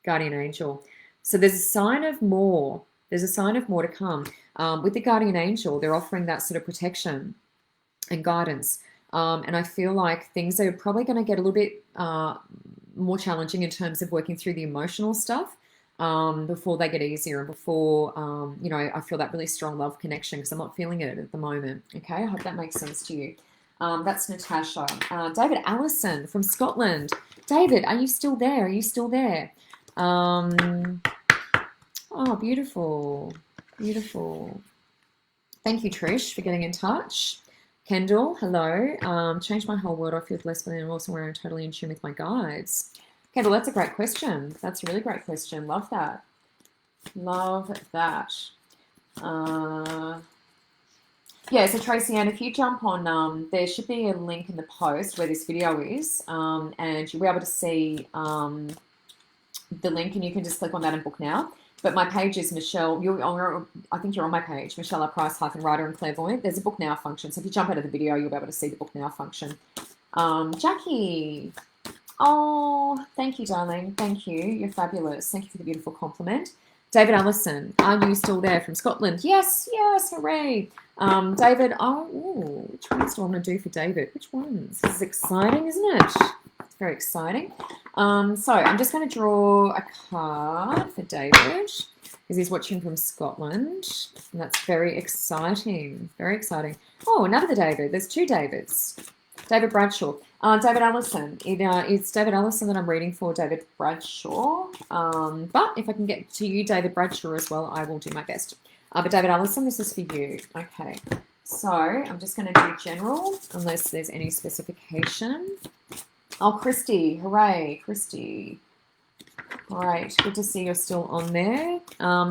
guardian angel. So there's a sign of more. There's a sign of more to come. With the guardian angel, they're offering that sort of protection and guidance. And I feel like things are probably going to get a little bit more challenging in terms of working through the emotional stuff before they get easier, and before, I feel that really strong love connection, because I'm not feeling it at the moment. Okay, I hope that makes sense to you. That's Natasha. David Allison from Scotland. David, are you still there? Are you still there? Oh, beautiful. Beautiful. Thank you, Trish, for getting in touch. Kendall, hello. Change my whole world. I feel blessed, but then also where I'm totally in tune with my guides. Kendall, that's a great question. That's a really great question. Love that. Love that. Yeah, so Tracy Ann, if you jump on, there should be a link in the post where this video is, and you'll be able to see the link, and you can just click on that and book now. But my page is Michelle. I think you're on my page, Michelle Price, writer and clairvoyant. There's a book now function. So if you jump out of the video, you'll be able to see the book now function. Jackie. Oh, thank you, darling. Thank you. You're fabulous. Thank you for the beautiful compliment. David Allison, are you still there from Scotland? Yes, yes, hooray. David, which ones do I want to do for David? Which ones? This is exciting, isn't it? It's very exciting. So I'm just going to draw a card for David, because he's watching from Scotland, and that's very exciting. Very exciting. Oh, another David. There's two Davids. David Bradshaw. David Allison. It's David Allison that I'm reading for, David Bradshaw. But if I can get to you, David Bradshaw, as well, I will do my best. But David Allison, this is for you. Okay. So I'm just going to do general, unless there's any specification. Oh, Christy. Hooray, Christy. All right. Good to see you're still on there.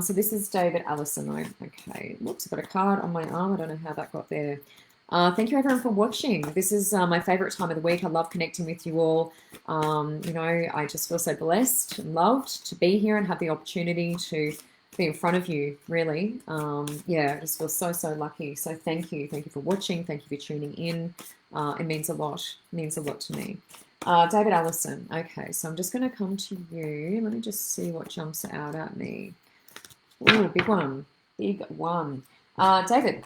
So this is David Allison. Okay. Whoops, I've got a card on my arm. I don't know how that got there. Thank you, everyone, for watching. This is my favorite time of the week. I love connecting with you all. I just feel so blessed and loved to be here and have the opportunity to be in front of you, really. I just feel so, so lucky. So thank you. Thank you for watching. Thank you for tuning in. It means a lot. It means a lot to me. David Allison. Okay, so I'm just going to come to you. Let me just see what jumps out at me. Oh, big one. Big one. David.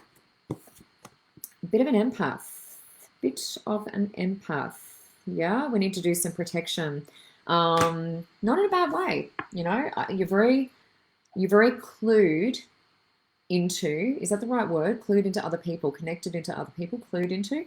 Bit of an empath. Yeah, we need to do some protection. Not in a bad way. You're very clued into, is that the right word? Clued into other people, connected into other people, clued into.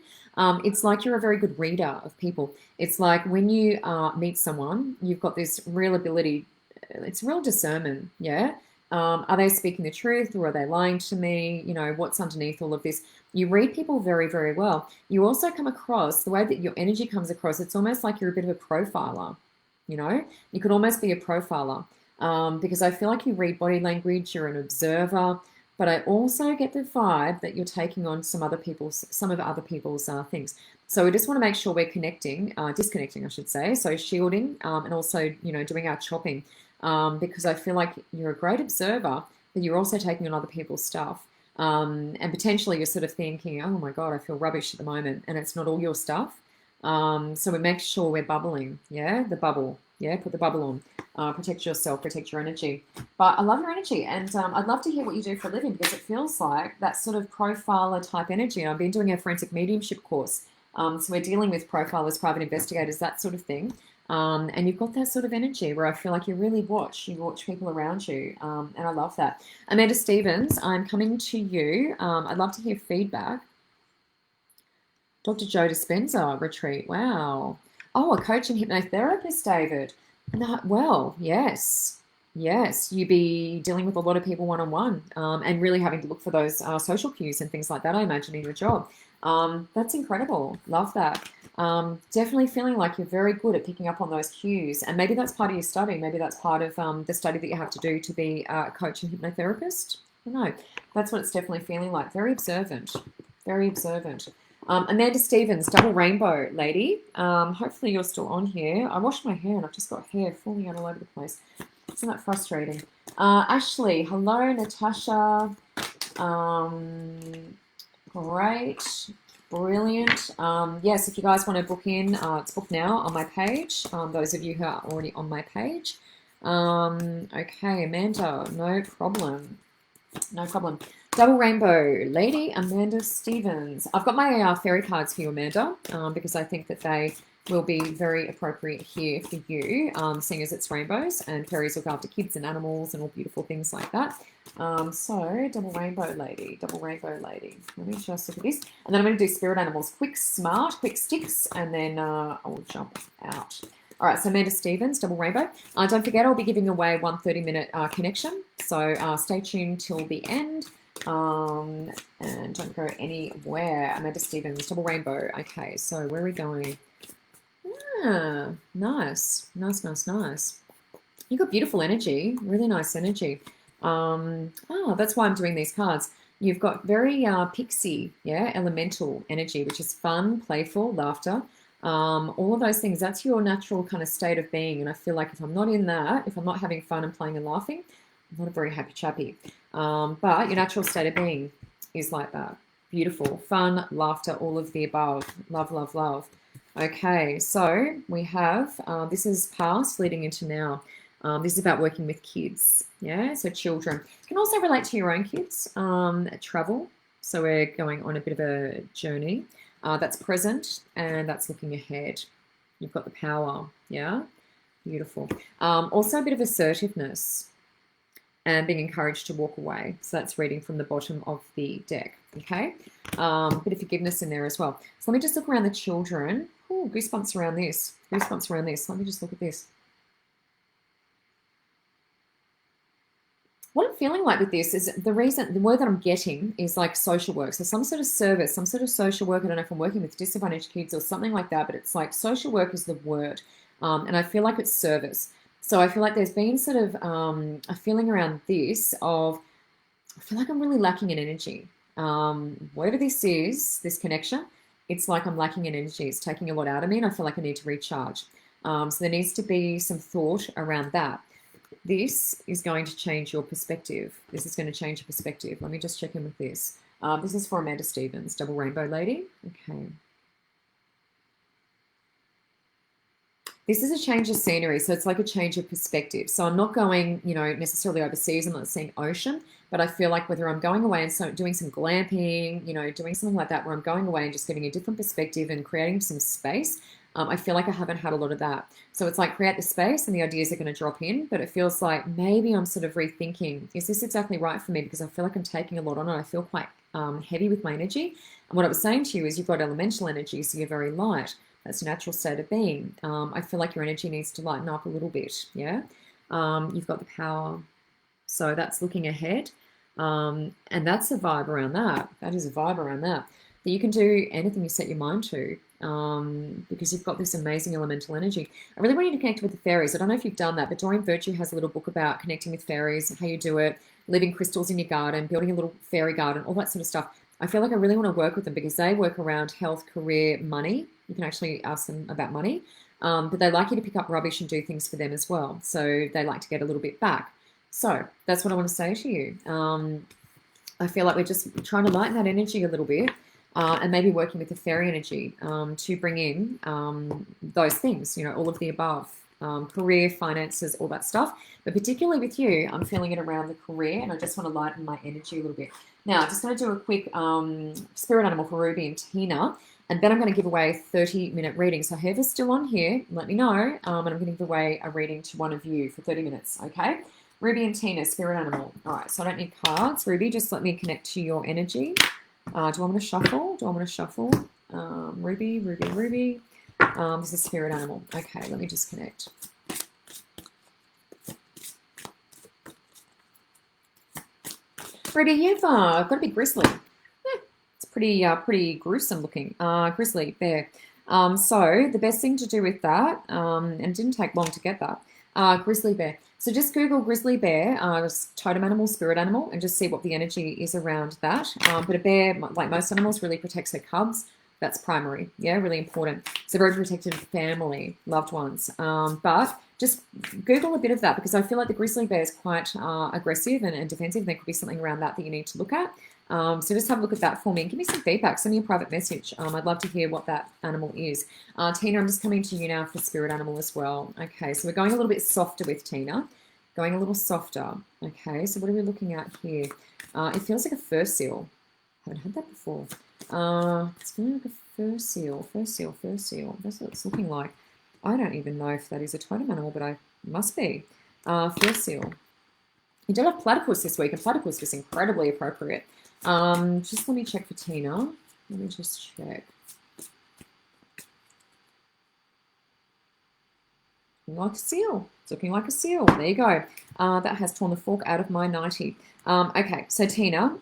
It's like you're a very good reader of people. It's like when you meet someone, you've got this real ability, it's real discernment, yeah? Are they speaking the truth, or are they lying to me? What's underneath all of this? You read people very, very well. You also come across, the way that your energy comes across, it's almost like you're a bit of a profiler. You could almost be a profiler, because I feel like you read body language, you're an observer, but I also get the vibe that you're taking on some of other people's things. So we just want to make sure we're disconnecting, I should say. So shielding, and also, doing our chopping, because I feel like you're a great observer, but you're also taking on other people's stuff. And potentially you're sort of thinking, oh my God, I feel rubbish at the moment, and it's not all your stuff. So we make sure we're bubbling. Yeah, the bubble. Yeah, put the bubble on. Protect yourself, protect your energy. But I love your energy, and I'd love to hear what you do for a living, because it feels like that sort of profiler type energy. And I've been doing a forensic mediumship course. So we're dealing with profilers, private investigators, that sort of thing. And you've got that sort of energy where I feel like you really watch people around you, and I love that. Amanda Stevens, I'm coming to you. I'd love to hear feedback. Dr. Joe Dispenza retreat, wow. Oh, a coach and hypnotherapist, David. No, well, yes. Yes, you be dealing with a lot of people one on one, and really having to look for those social cues and things like that, I imagine, in your job. That's incredible. Love that. Definitely feeling like you're very good at picking up on those cues. And maybe that's part of your study. Maybe that's part of the study that you have to do to be a coach and hypnotherapist. I don't know. That's what it's definitely feeling like. Very observant. Very observant. Amanda Stevens, double rainbow lady. Hopefully you're still on here. I washed my hair and I've just got hair falling out all over the place. Isn't that frustrating? Ashley, hello, Natasha. Great, brilliant. Yes, if you guys want to book in, it's booked now on my page. Those of you who are already on my page. Okay, Amanda, no problem. No problem. Double rainbow lady, Amanda Stevens. I've got my fairy cards for you, Amanda, because I think that they will be very appropriate here for you, seeing as it's rainbows and fairies look after kids and animals and all beautiful things like that. So, double rainbow lady, double rainbow lady. Let me just look at this. And then I'm going to do spirit animals. Quick, smart, quick sticks, and then I will jump out. All right, so Amanda Stevens, double rainbow. Don't forget, I'll be giving away one 30-minute connection. So stay tuned till the end. And don't go anywhere. Amanda Stevens, double rainbow. Okay, so where are we going? Ah, nice. Nice, nice, nice. You've got beautiful energy, really nice energy. That's why I'm doing these cards. You've got very pixie, yeah, elemental energy, which is fun, playful, laughter. All of those things, that's your natural kind of state of being. And I feel like if I'm not in that, if I'm not having fun and playing and laughing, I'm not a very happy chappy. But your natural state of being is like that. Beautiful, fun, laughter, all of the above. Love, love, love. Okay, so we have, this is past leading into now. This is about working with kids, yeah, so children. You can also relate to your own kids, travel. So we're going on a bit of a journey. That's present and that's looking ahead. You've got the power, yeah, beautiful. Also a bit of assertiveness and being encouraged to walk away. So that's reading from the bottom of the deck, okay? A bit of forgiveness in there as well. So let me just look around the children. Ooh, goosebumps around this. Goosebumps around this. Let me just look at this. What I'm feeling like with this is the word that I'm getting is like social work. So some sort of service, some sort of social work. I don't know if I'm working with disadvantaged kids or something like that, but it's like social work is the word. And I feel like it's service. So I feel like there's been sort of a feeling around this of, I feel like I'm really lacking in energy. Whatever this is, this connection, it's like I'm lacking in energy. It's taking a lot out of me and I feel like I need to recharge. So there needs to be some thought around that. This is going to change your perspective. This is going to change your perspective. Let me just check in with this. This is for Amanda Stevens, double rainbow lady. Okay. This is a change of scenery, so it's like a change of perspective. So I'm not going, necessarily overseas. I'm not seeing ocean, but I feel like whether I'm going away and so doing some glamping, doing something like that where I'm going away and just getting a different perspective and creating some space, I feel like I haven't had a lot of that. So it's like create the space and the ideas are going to drop in, but it feels like maybe I'm sort of rethinking, is this exactly right for me? Because I feel like I'm taking a lot on and I feel quite heavy with my energy. And what I was saying to you is you've got elemental energy, so you're very light. That's your natural state of being. I feel like your energy needs to lighten up a little bit, yeah? You've got the power. So that's looking ahead. And that's a vibe around that. That is a vibe around that. That you can do anything you set your mind to because you've got this amazing elemental energy. I really want you to connect with the fairies. I don't know if you've done that, but Doreen Virtue has a little book about connecting with fairies, how you do it, leaving crystals in your garden, building a little fairy garden, all that sort of stuff. I feel like I really want to work with them because they work around health, career, money. You can actually ask them about money, but they like you to pick up rubbish and do things for them as well. So they like to get a little bit back. So that's what I want to say to you. I feel like we're just trying to lighten that energy a little bit and maybe working with the fairy energy to bring in those things, all of the above. Career, finances, all that stuff. But particularly with you, I'm feeling it around the career and I just want to lighten my energy a little bit. Now, I'm just going to do a quick spirit animal for Ruby and Tina, and then I'm going to give away a 30-minute reading. So whoever's still on here, let me know, and I'm going to give away a reading to one of you for 30 minutes, okay? Ruby and Tina, spirit animal. All right, so I don't need cards. Ruby, just let me connect to your energy. Do I want to shuffle? Ruby, Ruby, Ruby. This is spirit animal. Okay, let me just connect. Freddie, you've got to be grizzly. It's pretty gruesome looking. Grizzly bear. So the best thing to do with that, and it didn't take long to get that, grizzly bear. So just Google grizzly bear, totem animal, spirit animal, and just see what the energy is around that. But a bear, like most animals, really protects her cubs. That's primary. Yeah, really important. It's a very protected family, loved ones. But just Google a bit of that because I feel like the grizzly bear is quite aggressive and defensive. There could be something around that you need to look at. So just have a look at that for me and give me some feedback. Send me a private message. I'd love to hear what that animal is. Tina, I'm just coming to you now for spirit animal as well. Okay, so we're going a little bit softer with Tina. Going a little softer. Okay, so what are we looking at here? It feels like a fur seal. I haven't had that before. It's feeling like a fur seal. Fur seal, fur seal. That's what it's looking like. I don't even know if that is a totem animal, but I must be. Fur seal. You did have platypus this week, and platypus was incredibly appropriate. Just let me check for Tina. Let me just check. Looking like a seal. It's looking like a seal. There you go. That has torn the fork out of my nightie. Okay, so Tina,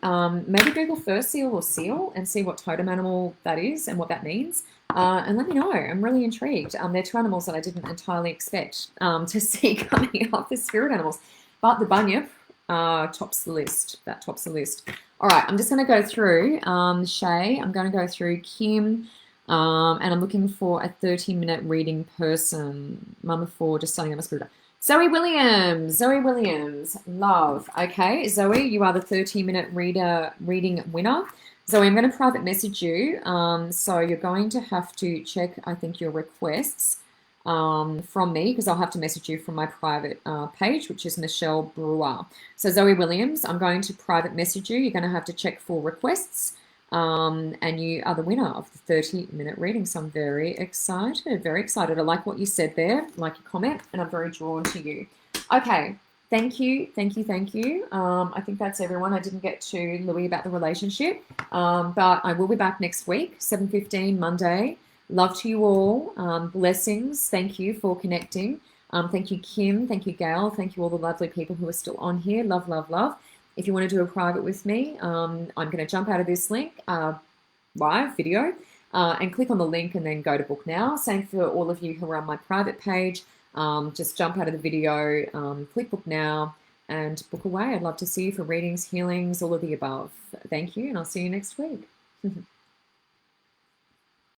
maybe Google fur seal or seal and see what totem animal that is and what that means. And let me know. I'm really intrigued. They're two animals that I didn't entirely expect to see coming up as spirit animals. But the bunyip tops the list. That tops the list. All right, I'm just going to go through Shay. I'm going to go through Kim. And I'm looking for a 30-minute reading person. Mama 4, just starting on my Zoe Williams. Zoe Williams. Love. Okay, Zoe, you are the 30-minute reading winner. Zoe, I'm going to private message you. So you're going to have to check, I think, your requests from me because I'll have to message you from my private page, which is Michelle Brewer. So Zoe Williams, I'm going to private message you. You're going to have to check for requests. And you are the winner of the 30-minute reading. So I'm very excited, very excited. I like what you said there, like your comment, and I'm very drawn to you. Okay, thank you, thank you, thank you. I think that's everyone. I didn't get to Louis about the relationship, but I will be back next week, 7:15 Monday. Love to you all. Blessings. Thank you for connecting. Thank you, Kim. Thank you, Gail. Thank you, all the lovely people who are still on here. Love, love, love. If you want to do a private with me, I'm going to jump out of this link, live video, and click on the link and then go to book now. Same for all of you who are on my private page. Just jump out of the video, click book now, and book away. I'd love to see you for readings, healings, all of the above. Thank you, and I'll see you next week.